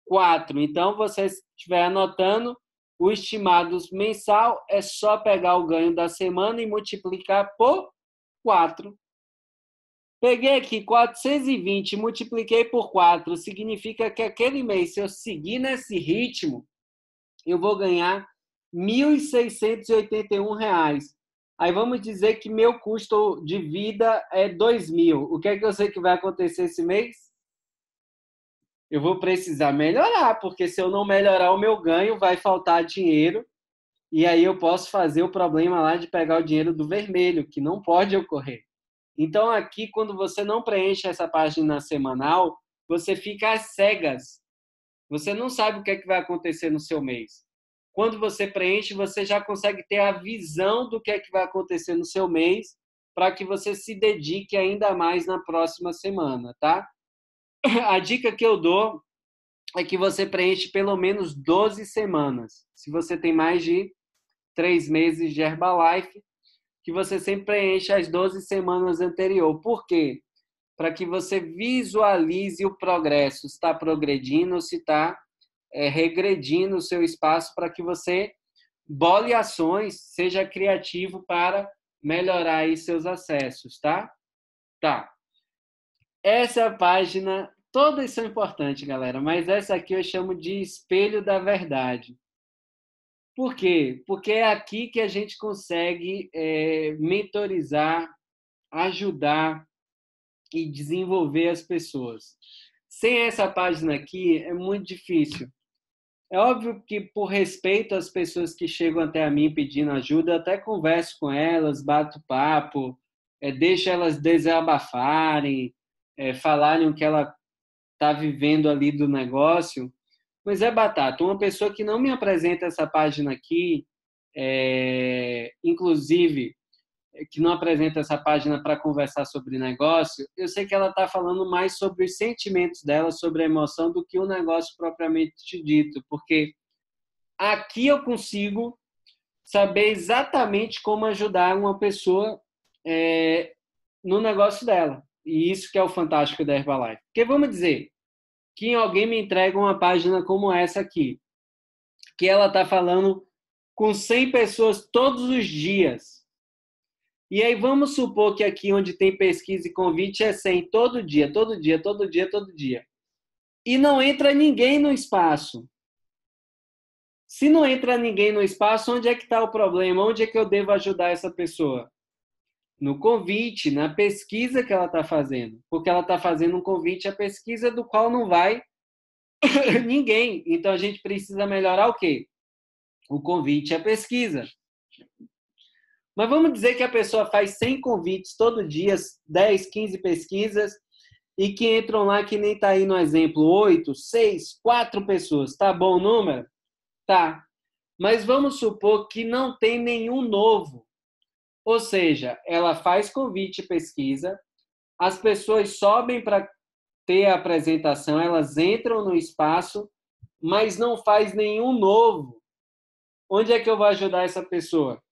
4. Então, você estiver anotando, o estimado mensal é só pegar o ganho da semana e multiplicar por 4. Peguei aqui 420, multipliquei por 4, significa que aquele mês, se eu seguir nesse ritmo, eu vou ganhar R$ 1.681. Aí vamos dizer que meu custo de vida é 2.000. O que é que eu sei que vai acontecer esse mês? Eu vou precisar melhorar, porque se eu não melhorar o meu ganho, vai faltar dinheiro, e aí eu posso fazer o problema lá de pegar o dinheiro do vermelho, que não pode ocorrer. Então, aqui, quando você não preenche essa página semanal, você fica às cegas. Você não sabe o que é que vai acontecer no seu mês. quando você preenche, você já consegue ter a visão do que é que vai acontecer no seu mês, para que você se dedique ainda mais na próxima semana, tá? A dica que eu dou é que você preenche pelo menos 12 semanas. Se você tem mais de 3 meses de Herbalife, que você sempre preenche as 12 semanas anterior. Por quê? Para que você visualize o progresso, se está progredindo ou se está regredindo o seu espaço, para que você bole ações, seja criativo para melhorar aí seus acessos, tá? Tá. Essa é a página, todas são importantes, galera, mas essa aqui eu chamo de espelho da verdade. Por quê? Porque é aqui que a gente consegue mentorizar, ajudar e desenvolver as pessoas. Sem essa página aqui, é muito difícil. É óbvio que, por respeito às pessoas que chegam até a mim pedindo ajuda, eu até converso com elas, bato papo, deixo elas desabafarem, falarem o que ela está vivendo ali do negócio. Mas é batata. Uma pessoa que não me apresenta essa página aqui, inclusive, que não apresenta essa página para conversar sobre negócio, eu sei que ela está falando mais sobre os sentimentos dela, sobre a emoção, do que o negócio propriamente dito, porque aqui eu consigo saber exatamente como ajudar uma pessoa no negócio dela. E isso que é o fantástico da Herbalife. Porque vamos dizer que alguém me entrega uma página como essa aqui, que ela está falando com 100 pessoas todos os dias. E aí vamos supor que aqui onde tem pesquisa e convite é 100 todo dia, todo dia, todo dia, todo dia. E não entra ninguém no espaço. Se não entra ninguém no espaço, onde é que está o problema? Onde é que eu devo ajudar essa pessoa? No convite, na pesquisa que ela está fazendo. Porque ela está fazendo um convite à pesquisa do qual não vai ninguém. Então a gente precisa melhorar o quê? O convite à pesquisa. Mas vamos dizer que a pessoa faz 100 convites todo dia, 10, 15 pesquisas, e que entram lá, que nem está aí no exemplo, 8, 6, 4 pessoas. Tá bom o número? Tá. Mas vamos supor que não tem nenhum novo. Ou seja, ela faz convite e pesquisa, as pessoas sobem para ter a apresentação, elas entram no espaço, mas não faz nenhum novo. Onde é que eu vou ajudar essa pessoa?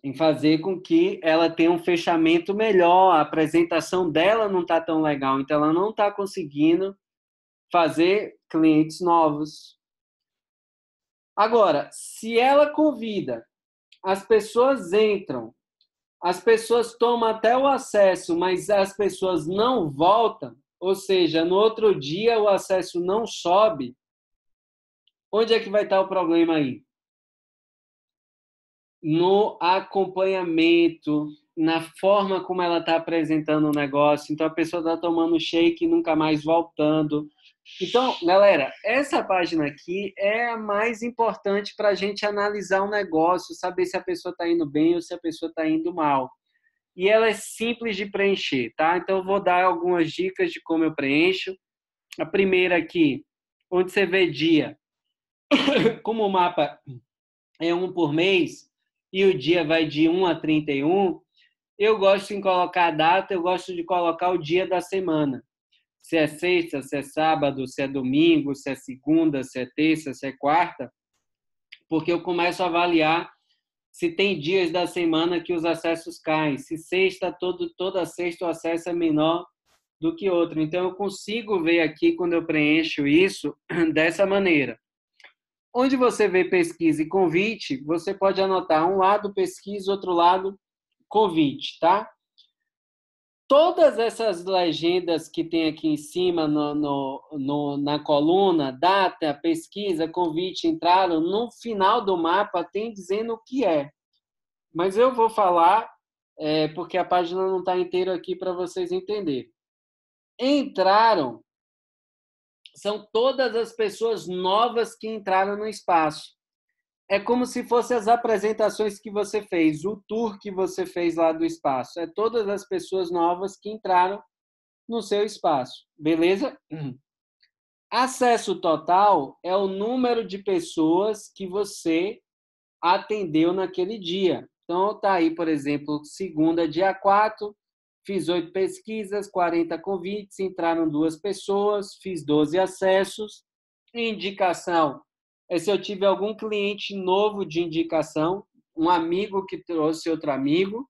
Em fazer com que ela tenha um fechamento melhor, a apresentação dela não está tão legal, então ela não está conseguindo fazer clientes novos. Agora, se ela convida, as pessoas entram, as pessoas tomam até o acesso, mas as pessoas não voltam, ou seja, no outro dia o acesso não sobe, onde é que vai estar o problema aí? No acompanhamento, na forma como ela está apresentando o negócio. Então, a pessoa está tomando shake e nunca mais voltando. Então, galera, essa página aqui é a mais importante para a gente analisar um negócio, saber se a pessoa está indo bem ou se a pessoa está indo mal. E ela é simples de preencher, tá? Então, eu vou dar algumas dicas de como eu preencho. A primeira aqui, onde você vê dia. Como o mapa é um por mês, e o dia vai de 1 a 31, eu gosto de colocar a data, eu gosto de colocar o dia da semana. Se é sexta, se é sábado, se é domingo, se é segunda, se é terça, se é quarta, porque eu começo a avaliar se tem dias da semana que os acessos caem. Se sexta, toda sexta o acesso é menor do que outro. Então, eu consigo ver aqui, quando eu preencho isso, dessa maneira. Onde você vê pesquisa e convite, você pode anotar um lado pesquisa, outro lado convite, tá? Todas essas legendas que tem aqui em cima na coluna, data, pesquisa, convite, entraram, no final do mapa tem dizendo o que é. Mas eu vou falar, porque a página não está inteira aqui para vocês entenderem. Entraram são todas as pessoas novas que entraram no espaço. É como se fossem as apresentações que você fez, o tour que você fez lá do espaço. É todas as pessoas novas que entraram no seu espaço. Beleza? Acesso total é o número de pessoas que você atendeu naquele dia. Então, tá aí, por exemplo, segunda, dia 4, fiz 8 pesquisas, 40 convites, entraram 2 pessoas, fiz 12 acessos. Indicação é se eu tive algum cliente novo de indicação, um amigo que trouxe outro amigo.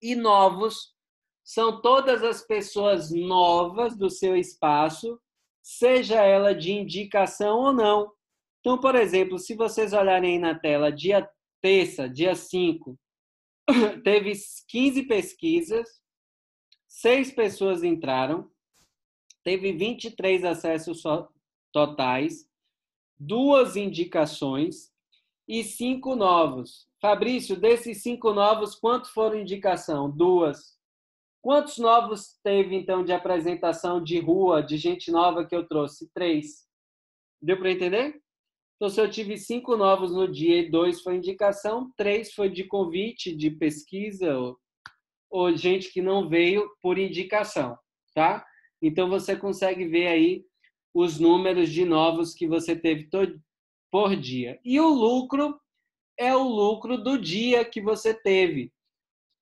E novos são todas as pessoas novas do seu espaço, seja ela de indicação ou não. Então, por exemplo, se vocês olharem aí na tela, dia terça, dia 5, teve 15 pesquisas, 6 pessoas entraram, teve 23 acessos totais, 2 indicações e 5 novos. Fabrício, desses 5 novos, quantos foram indicação? 2. Quantos novos teve, então, de apresentação de rua, de gente nova que eu trouxe? 3. Deu para entender? Então, se eu tive 5 novos no dia e 2 foi indicação, 3 foi de convite, de pesquisa, ou gente que não veio por indicação, tá? Então, você consegue ver aí os números de novos que você teve por dia. E o lucro é o lucro do dia que você teve.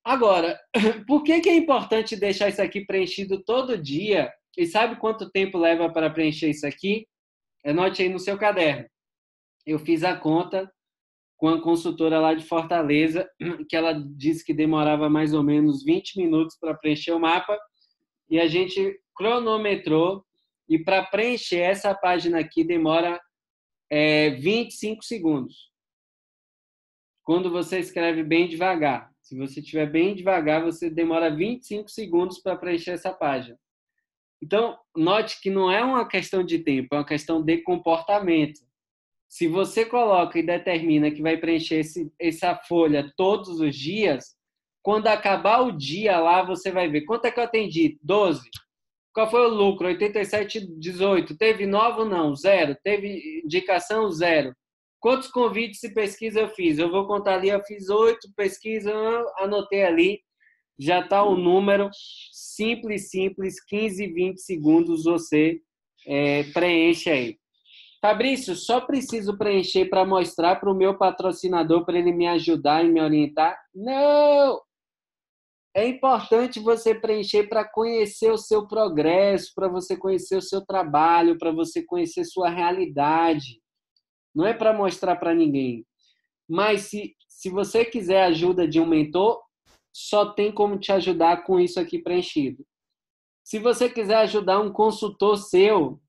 Agora, por que é importante deixar isso aqui preenchido todo dia? E sabe quanto tempo leva para preencher isso aqui? Anote aí no seu caderno. Eu fiz a conta com a consultora lá de Fortaleza, que ela disse que demorava mais ou menos 20 minutos para preencher o mapa, e a gente cronometrou, e para preencher essa página aqui demora 25 segundos. Quando você escreve bem devagar. Se você estiver bem devagar, você demora 25 segundos para preencher essa página. Então, note que não é uma questão de tempo, é uma questão de comportamento. Se você coloca e determina que vai preencher essa folha todos os dias, quando acabar o dia lá, você vai ver quanto é que eu atendi? 12. Qual foi o lucro? 87,18. Teve novo? Não. 0. Teve indicação? 0. Quantos convites e pesquisa eu fiz? Eu vou contar ali, eu fiz 8 pesquisas, anotei ali. Já está o número simples, 15, 20 segundos você preenche aí. Fabrício, só preciso preencher para mostrar para o meu patrocinador, para ele me ajudar e me orientar? Não! É importante você preencher para conhecer o seu progresso, para você conhecer o seu trabalho, para você conhecer sua realidade. Não é para mostrar para ninguém. Mas se você quiser a ajuda de um mentor, só tem como te ajudar com isso aqui preenchido. Se você quiser ajudar um consultor seu,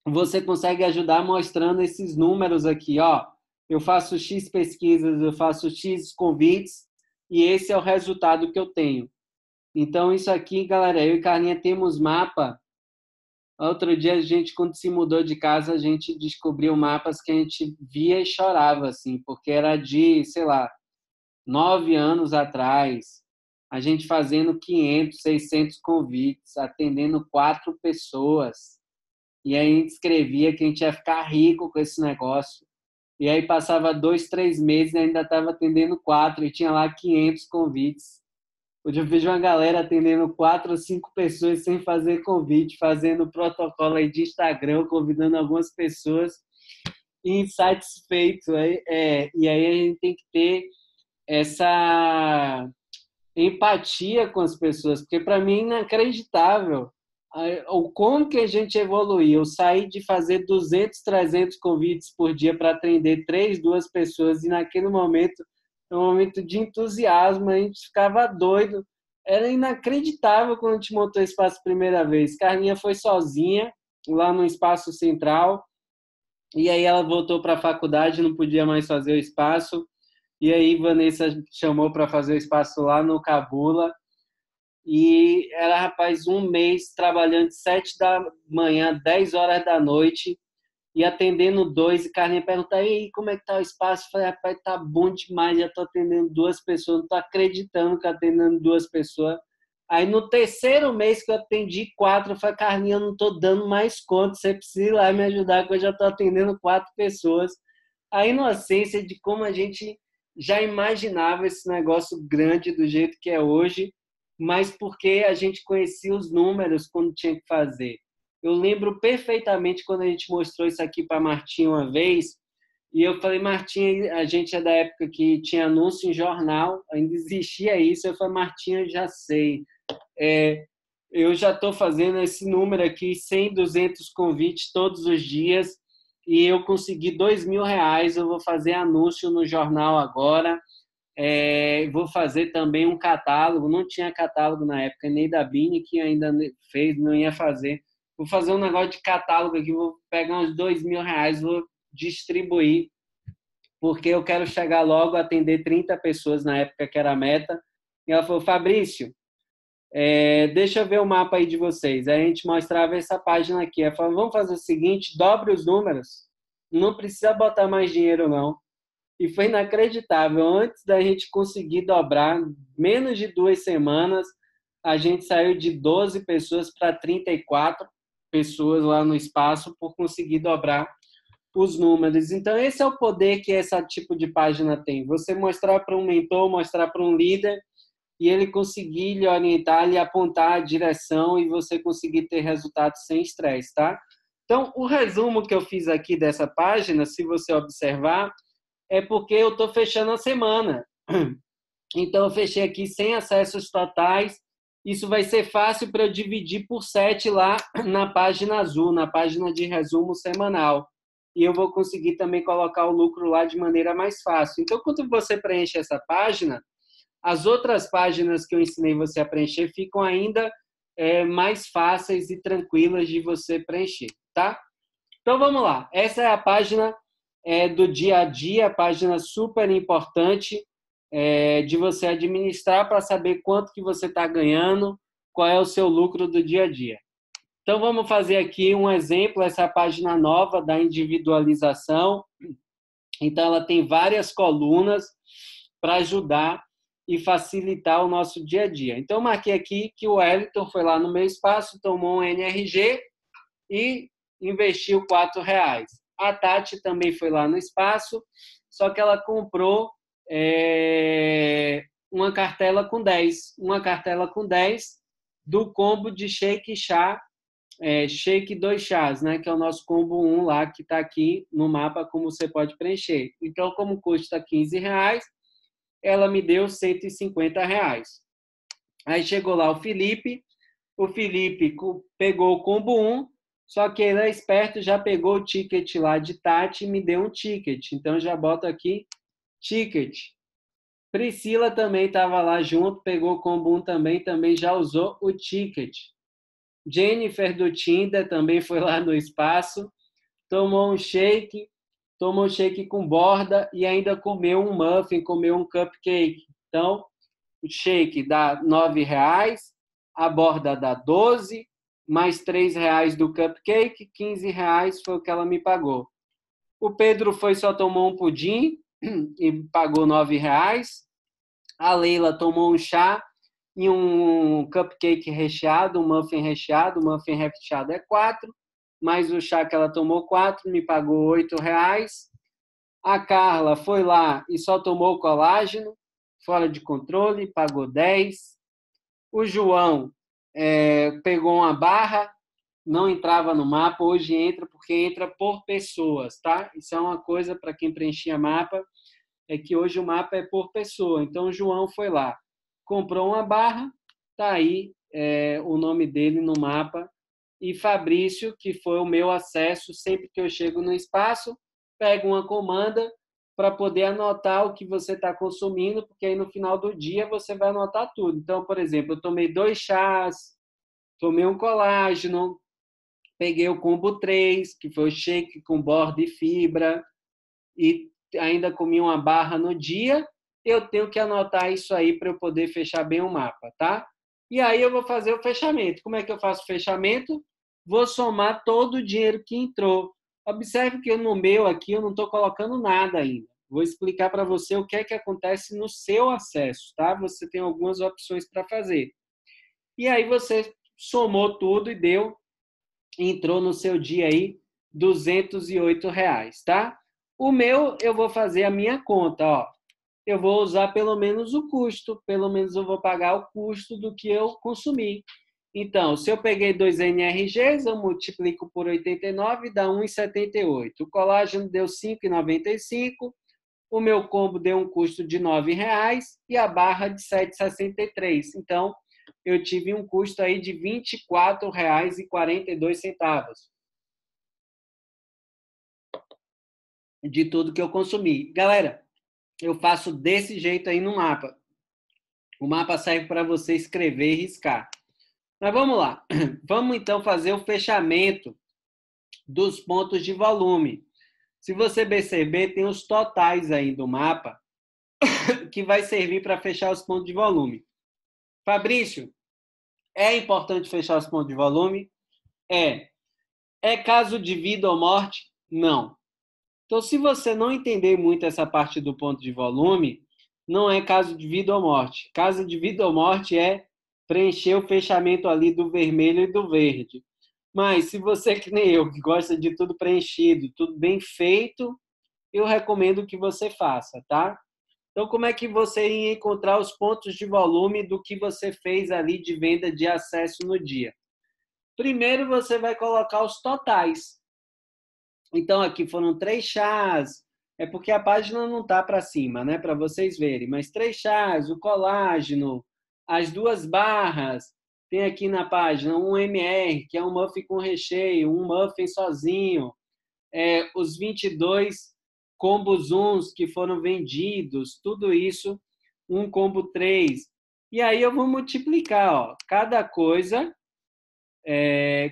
você consegue ajudar mostrando esses números aqui, ó. Eu faço X pesquisas, eu faço X convites e esse é o resultado que eu tenho. Então, isso aqui, galera, eu e Carlinha temos mapa. Outro dia, a gente, quando se mudou de casa, a gente descobriu mapas que a gente via e chorava, assim, porque era de, sei lá, 9 anos atrás, a gente fazendo 500, 600 convites, atendendo 4 pessoas. E aí a gente escrevia que a gente ia ficar rico com esse negócio. E aí passava 2, 3 meses e ainda estava atendendo 4 e tinha lá 500 convites. Hoje eu vejo uma galera atendendo 4 ou 5 pessoas sem fazer convite, fazendo protocolo aí de Instagram, convidando algumas pessoas insatisfeitos. E aí a gente tem que ter essa empatia com as pessoas, porque para mim é inacreditável o como que a gente evoluiu. Eu saí de fazer 200, 300 convites por dia para atender 3, 2 pessoas e naquele momento, um momento de entusiasmo, a gente ficava doido. Era inacreditável quando a gente montou o espaço a primeira vez. Carlinha foi sozinha lá no espaço central e aí ela voltou para a faculdade, não podia mais fazer o espaço. E aí Vanessa chamou para fazer o espaço lá no Cabula. E era, rapaz, um mês trabalhando de 7 da manhã, 10 horas da noite, e atendendo 2. E Carlinha pergunta, aí, como é que tá o espaço? Eu falei, rapaz, tá bom demais, já tô atendendo 2 pessoas, não tô acreditando que atendendo 2 pessoas. Aí no terceiro mês que eu atendi 4, eu falei, Carlinha, eu não tô dando mais conta, você precisa ir lá me ajudar, que eu já tô atendendo 4 pessoas. A inocência de como a gente já imaginava esse negócio grande do jeito que é hoje, mas porque a gente conhecia os números quando tinha que fazer. Eu lembro perfeitamente quando a gente mostrou isso aqui para a Martinha uma vez, e eu falei, Martinha, a gente é da época que tinha anúncio em jornal, ainda existia isso. Eu falei, Martinha, já sei. Eu já estou fazendo esse número aqui, 100, 200 convites todos os dias, e eu consegui R$ 2.000. Eu vou fazer anúncio no jornal agora. Vou fazer também um catálogo. Não tinha catálogo na época, nem da Bini, que ainda fez, não ia fazer. Vou fazer um negócio de catálogo aqui, vou pegar uns R$ 2.000, vou distribuir, porque eu quero chegar logo a atender 30 pessoas na época que era a meta. E ela falou, Fabrício, deixa eu ver o mapa aí de vocês. Aí a gente mostrava essa página aqui. Ela falou, vamos fazer o seguinte, dobre os números, não precisa botar mais dinheiro, não. E foi inacreditável. Antes da gente conseguir dobrar, menos de 2 semanas, a gente saiu de 12 pessoas para 34 pessoas lá no espaço por conseguir dobrar os números. Então, esse é o poder que esse tipo de página tem. Você mostrar para um mentor, mostrar para um líder, e ele conseguir lhe orientar, lhe apontar a direção e você conseguir ter resultados sem estresse, tá? Então, o resumo que eu fiz aqui dessa página, se você observar, é porque eu estou fechando a semana. Então, eu fechei aqui 100 acessos totais. Isso vai ser fácil para eu dividir por 7 lá na página azul, na página de resumo semanal. E eu vou conseguir também colocar o lucro lá de maneira mais fácil. Então, quando você preenche essa página, as outras páginas que eu ensinei você a preencher ficam ainda mais fáceis e tranquilas de você preencher, tá? Então, vamos lá. Essa é a página do dia a dia, página super importante de você administrar para saber quanto que você está ganhando, qual é o seu lucro do dia a dia. Então, vamos fazer aqui um exemplo, essa página nova da individualização. Então, ela tem várias colunas para ajudar e facilitar o nosso dia a dia. Então, eu marquei aqui que o Wellington foi lá no meu espaço, tomou um NRG e investiu R$ 4. A Tati também foi lá no espaço, só que ela comprou uma cartela com 10. Uma cartela com 10 do combo de shake e chá, shake 2 chás, né? Que é o nosso combo 1 lá, que está aqui no mapa, como você pode preencher. Então, como custa R$ 15, ela me deu R$ 150. Aí chegou lá o Felipe pegou o combo 1, só que ele é esperto, já pegou o ticket lá de Tati e me deu um ticket. Então, já boto aqui, ticket. Priscila também estava lá junto, pegou o combo 1 também já usou o ticket. Jennifer do Tinder também foi lá no espaço, tomou um shake com borda e ainda comeu um muffin, comeu um cupcake. Então, o shake dá R$ 9, a borda dá 12, mais R$ 3 do cupcake, R$ 15 foi o que ela me pagou. O Pedro só tomou um pudim e pagou R$ 9. A Leila tomou um chá e um cupcake recheado, um muffin recheado. O muffin recheado é 4, mais o chá que ela tomou 4, me pagou R$ 8. A Carla foi lá e só tomou colágeno, fora de controle, pagou 10. O João pegou uma barra, não entrava no mapa, hoje entra porque entra por pessoas, tá? Isso é uma coisa para quem preenchia mapa, é que hoje o mapa é por pessoa. Então, o João foi lá, comprou uma barra, tá aí o nome dele no mapa. E Fabrício, que foi o meu acesso, sempre que eu chego no espaço, pego uma comanda para poder anotar o que você está consumindo, porque aí no final do dia você vai anotar tudo. Então, por exemplo, eu tomei 2 chás, tomei um colágeno, peguei o combo 3, que foi o shake com borda e fibra, e ainda comi uma barra no dia. Eu tenho que anotar isso aí para eu poder fechar bem o mapa, tá? E aí eu vou fazer o fechamento. Como é que eu faço o fechamento? Vou somar todo o dinheiro que entrou. Observe que no meu aqui eu não estou colocando nada ainda. Vou explicar para você o que é que acontece no seu acesso, tá? Você tem algumas opções para fazer. E aí você somou tudo e entrou no seu dia aí R$ 208, tá? O meu, eu vou fazer a minha conta, ó. Eu vou usar pelo menos o custo, pelo menos eu vou pagar o custo do que eu consumi. Então, se eu peguei 2 NRGs, eu multiplico por 89, dá 1,78. O colágeno deu 5,95. O meu combo deu um custo de R$ 9,00 e a barra de 7,63. Então, eu tive um custo aí de R$ 24,42 de tudo que eu consumi. Galera, eu faço desse jeito aí no mapa. O mapa serve para você escrever e riscar. Mas vamos lá. Vamos então fazer o fechamento dos pontos de volume. Se você perceber, tem os totais aí do mapa que vai servir para fechar os pontos de volume. Fabrício, é importante fechar os pontos de volume? É. É caso de vida ou morte? Não. Então, se você não entender muito essa parte do ponto de volume, não é caso de vida ou morte. Caso de vida ou morte é preencher o fechamento ali do vermelho e do verde. Mas se você, que nem eu, que gosta de tudo preenchido, tudo bem feito, eu recomendo que você faça, tá? Então, como é que você ia encontrar os pontos de volume do que você fez ali de venda de acesso no dia? Primeiro, você vai colocar os totais. Então, aqui foram 3 chás, é porque a página não está para cima, né? Para vocês verem, mas 3 chás, o colágeno, as 2 barras, tem aqui na página um MR, que é um muffin com recheio, um muffin sozinho, os 22 combos uns que foram vendidos, tudo isso, um combo 3. E aí eu vou multiplicar, ó, cada coisa,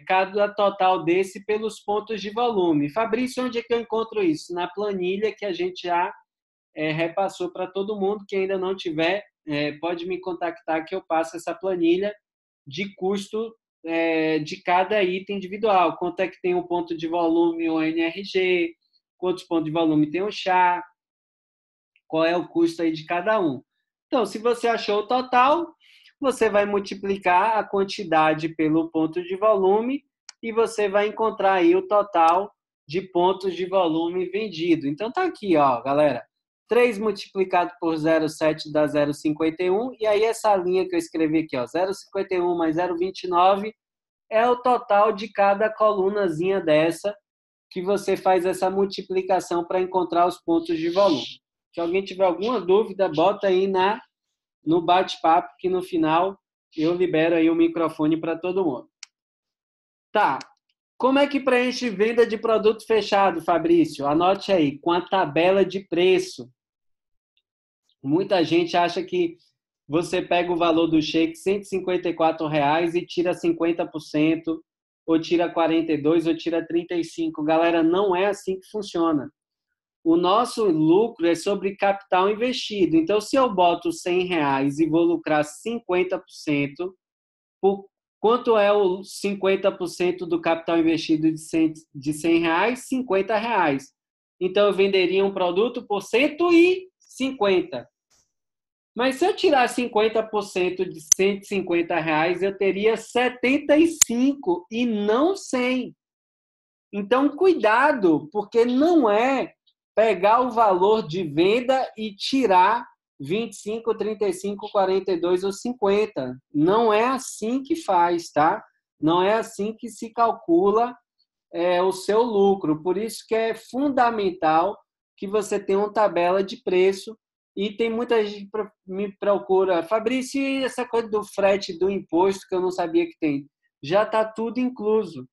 cada total desse pelos pontos de volume. Fabrício, onde é que eu encontro isso? Na planilha que a gente já repassou para todo mundo. Que ainda não tiver, pode me contactar que eu passo essa planilha de custo de cada item individual. Quanto é que tem um ponto de volume o NRG, quantos pontos de volume tem o chá, qual é o custo aí de cada um. Então, se você achou o total, você vai multiplicar a quantidade pelo ponto de volume e você vai encontrar aí o total de pontos de volume vendido. Então, tá aqui, ó, galera. 3 multiplicado por 0,7 dá 0,51. E aí, essa linha que eu escrevi aqui, ó, 0,51 mais 0,29 é o total de cada colunazinha dessa que você faz essa multiplicação para encontrar os pontos de volume. Se alguém tiver alguma dúvida, bota aí no bate-papo, que no final eu libero aí o microfone para todo mundo. Tá. Como é que preenche venda de produto fechado, Fabrício? Anote aí, com a tabela de preço. Muita gente acha que você pega o valor do cheque, R$ 154,00, e tira 50%, ou tira 42%, ou tira 35%. Galera, não é assim que funciona. O nosso lucro é sobre capital investido. Então, se eu boto R$ 100 e vou lucrar 50%, quanto é o 50% do capital investido de R$ 100? R$ 50. Então, eu venderia um produto por 150. Mas se eu tirar 50% de R$ 150, eu teria 75 e não 100. Então, cuidado, porque não é pegar o valor de venda e tirar 25, 35, 42 ou 50. Não é assim que faz, tá? Não é assim que se calcula o seu lucro. Por isso que é fundamental que você tenha uma tabela de preço. E tem muita gente que me procura, Fabrício, e essa coisa do frete, do imposto, que eu não sabia que tem? Já está tudo incluso.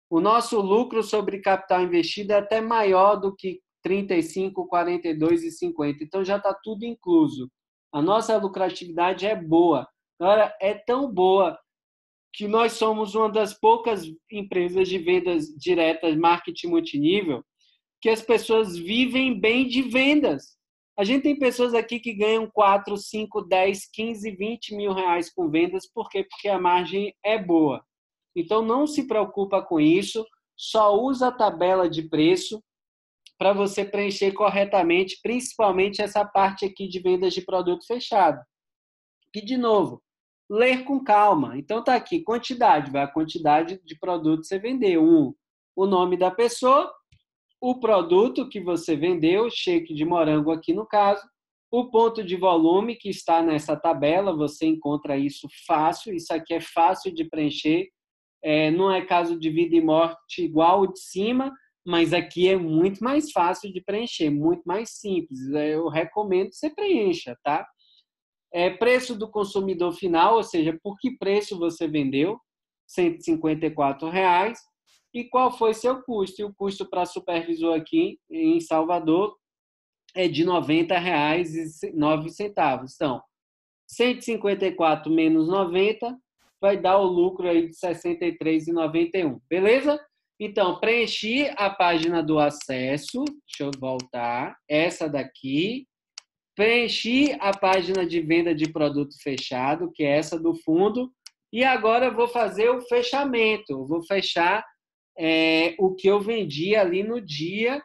O nosso lucro sobre capital investido é até maior do que 35, 42 e 50. Então, já está tudo incluso. A nossa lucratividade é boa. Agora, é tão boa que nós somos uma das poucas empresas de vendas diretas, marketing multinível, que as pessoas vivem bem de vendas. A gente tem pessoas aqui que ganham 4, 5, 10, 15, 20 mil reais com vendas. Por quê? Porque a margem é boa. Então, não se preocupa com isso, só usa a tabela de preço para você preencher corretamente, principalmente essa parte aqui de vendas de produto fechado. E, de novo, ler com calma. Então, está aqui, quantidade, vai a quantidade de produto que você vendeu. O nome da pessoa, o produto que você vendeu, shake de morango aqui no caso, O ponto de volume que está nessa tabela, você encontra isso fácil, isso aqui é fácil de preencher, não é caso de vida e morte igual o de cima, mas aqui é muito mais fácil de preencher, muito mais simples. Eu recomendo que você preencha, tá? Preço do consumidor final, ou seja, por que preço você vendeu? R$ 154. E qual foi seu custo? E o custo para supervisor aqui em Salvador é de R$ 90,09. Então, 154 menos 90 vai dar o lucro aí de R$ 63,91. Beleza? Então, preenchi a página do acesso. Deixa eu voltar. Essa daqui. Preenchi a página de venda de produto fechado, que é essa do fundo. E agora eu vou fazer o fechamento. Eu vou fechar o que eu vendi ali no dia,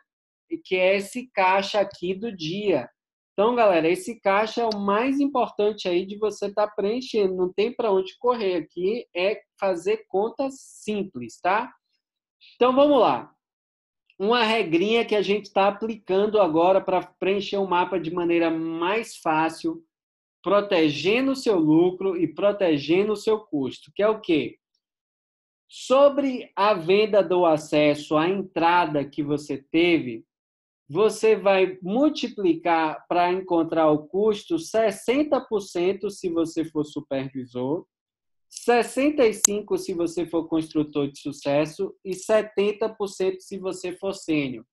que é esse caixa aqui do dia. Então, galera, esse caixa é o mais importante aí de você estar preenchendo. Não tem para onde correr aqui, é fazer conta simples, tá? Então, vamos lá. Uma regrinha que a gente está aplicando agora para preencher o mapa de maneira mais fácil, protegendo o seu lucro e protegendo o seu custo, que é o quê? Sobre a venda do acesso, a entrada que você teve, você vai multiplicar para encontrar o custo 60% se você for supervisor, 65% se você for construtor de sucesso e 70% se você for sênior.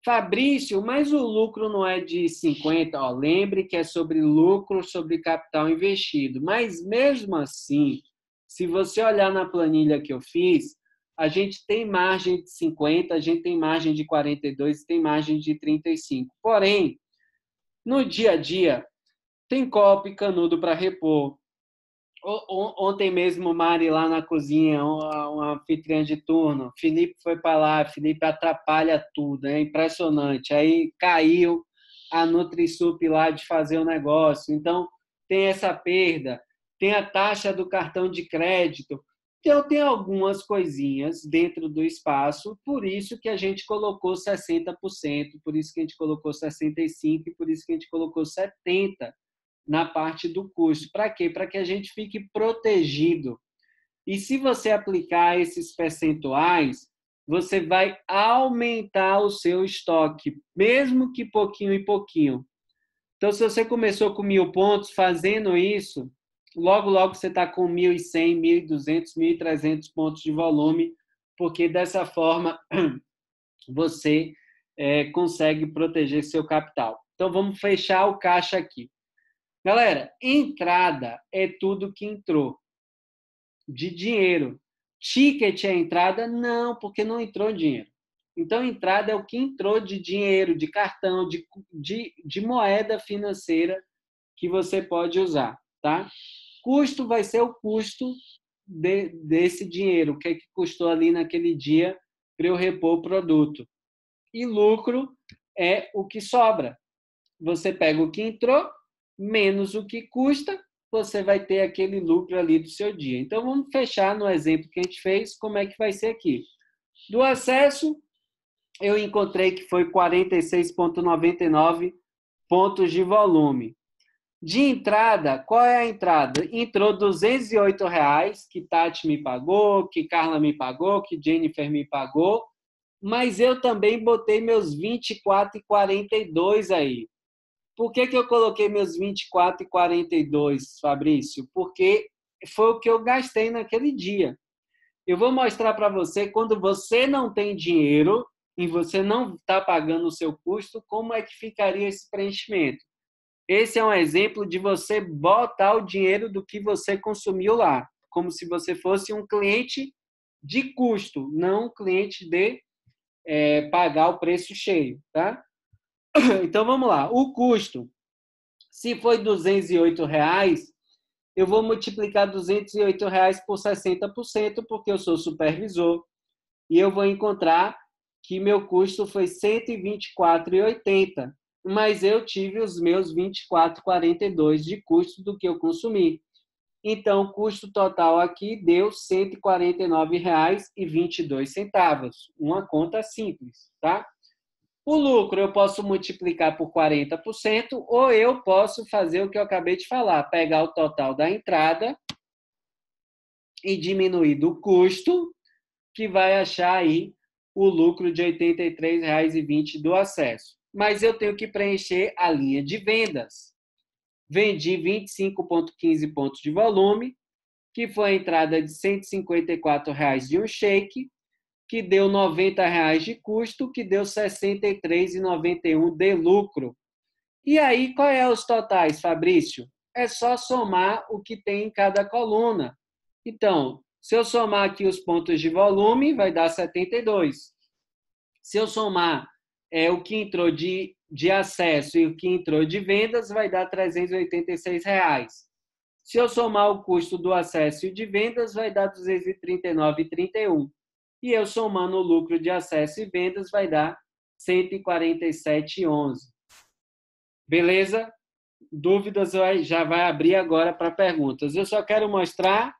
Fabrício, mas o lucro não é de 50%. Lembre que é sobre lucro, sobre capital investido. Mas mesmo assim, se você olhar na planilha que eu fiz, a gente tem margem de 50%, a gente tem margem de 42% e tem margem de 35%. Porém, no dia a dia, tem copo e canudo para repor. Ontem mesmo, Mari, lá na cozinha, uma anfitriã de turno, Felipe foi para lá, Felipe atrapalha tudo, é impressionante. Aí caiu a NutriSup lá de fazer o negócio. Então, tem essa perda, tem a taxa do cartão de crédito. Então, tem algumas coisinhas dentro do espaço, por isso que a gente colocou 60%, por isso que a gente colocou 65% e por isso que a gente colocou 70% na parte do custo. Para quê? Para que a gente fique protegido. E se você aplicar esses percentuais, você vai aumentar o seu estoque, mesmo que pouquinho e pouquinho. Então, se você começou com 1.000 pontos, fazendo isso, logo, logo você está com 1.100, 1.200, 1.300 pontos de volume, porque dessa forma você consegue proteger seu capital. Então, vamos fechar o caixa aqui. Galera, entrada é tudo que entrou de dinheiro. Ticket é entrada? Não, porque não entrou dinheiro. Então, entrada é o que entrou de dinheiro, de cartão, de moeda financeira que você pode usar, tá? Custo vai ser o custo desse dinheiro, o que é que custou ali naquele dia para eu repor o produto. E lucro é o que sobra. Você pega o que entrou, menos o que custa, você vai ter aquele lucro ali do seu dia. Então, vamos fechar no exemplo que a gente fez, como é que vai ser aqui. Do acesso, eu encontrei que foi 46,99 pontos de volume. De entrada, qual é a entrada? Entrou R$ 208, que Tati me pagou, que Carla me pagou, que Jennifer me pagou, mas eu também botei meus 24,42 aí. Por que eu coloquei meus 24,42, Fabrício? Porque foi o que eu gastei naquele dia. Eu vou mostrar para você, quando você não tem dinheiro e você não está pagando o seu custo, como é que ficaria esse preenchimento. Esse é um exemplo de você botar o dinheiro do que você consumiu lá, como se você fosse um cliente de custo, não um cliente de pagar o preço cheio, tá? Então, vamos lá. O custo, se foi R$ 208, eu vou multiplicar R$ 208 por 60%, porque eu sou supervisor, e eu vou encontrar que meu custo foi R$ 124,80, mas eu tive os meus R$ 24,42 de custo do que eu consumi. Então, o custo total aqui deu R$ 149,22. Uma conta simples, tá? O lucro eu posso multiplicar por 40%, ou eu posso fazer o que eu acabei de falar, pegar o total da entrada e diminuir do custo, que vai achar aí o lucro de R$ 83,20 do acesso. Mas eu tenho que preencher a linha de vendas. Vendi 25,15 pontos de volume, que foi a entrada de R$ 154,00 de um shake, que deu R$ 90,00 de custo, que deu R$ 63,91 de lucro. E aí, qual é os totais, Fabrício? É só somar o que tem em cada coluna. Então, se eu somar aqui os pontos de volume, vai dar 72. Se eu somar o que entrou de acesso e o que entrou de vendas, vai dar R$ 386,00. Se eu somar o custo do acesso e de vendas, vai dar R$ 239,31. E eu somando o lucro de acesso e vendas, vai dar R$ 147,11. Beleza? Dúvidas já vai abrir agora para perguntas. Eu só quero mostrar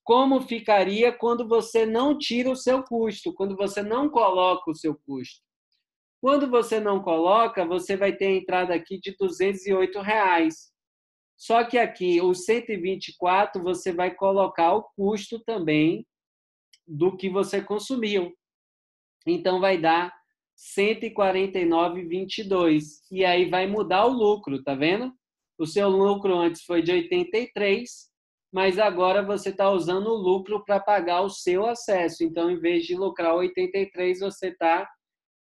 como ficaria quando você não tira o seu custo, quando você não coloca o seu custo. Quando você não coloca, você vai ter a entrada aqui de R$ 208,00. Só que aqui, os 124, você vai colocar o custo também do que você consumiu. Então, vai dar 149,22. E aí vai mudar o lucro, tá vendo? O seu lucro antes foi de 83, mas agora você está usando o lucro para pagar o seu acesso. Então, em vez de lucrar 83, você está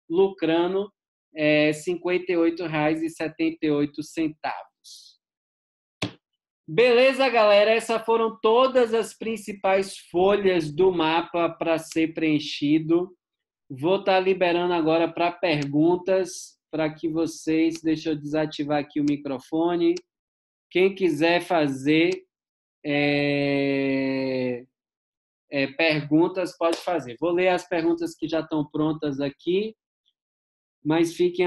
lucrando R$ 58,78. Beleza, galera? Essas foram todas as principais folhas do mapa para ser preenchido. Vou estar liberando agora para perguntas, para que vocês... Deixa eu desativar aqui o microfone. Quem quiser fazer perguntas, pode fazer. Vou ler as perguntas que já estão prontas aqui, mas fiquem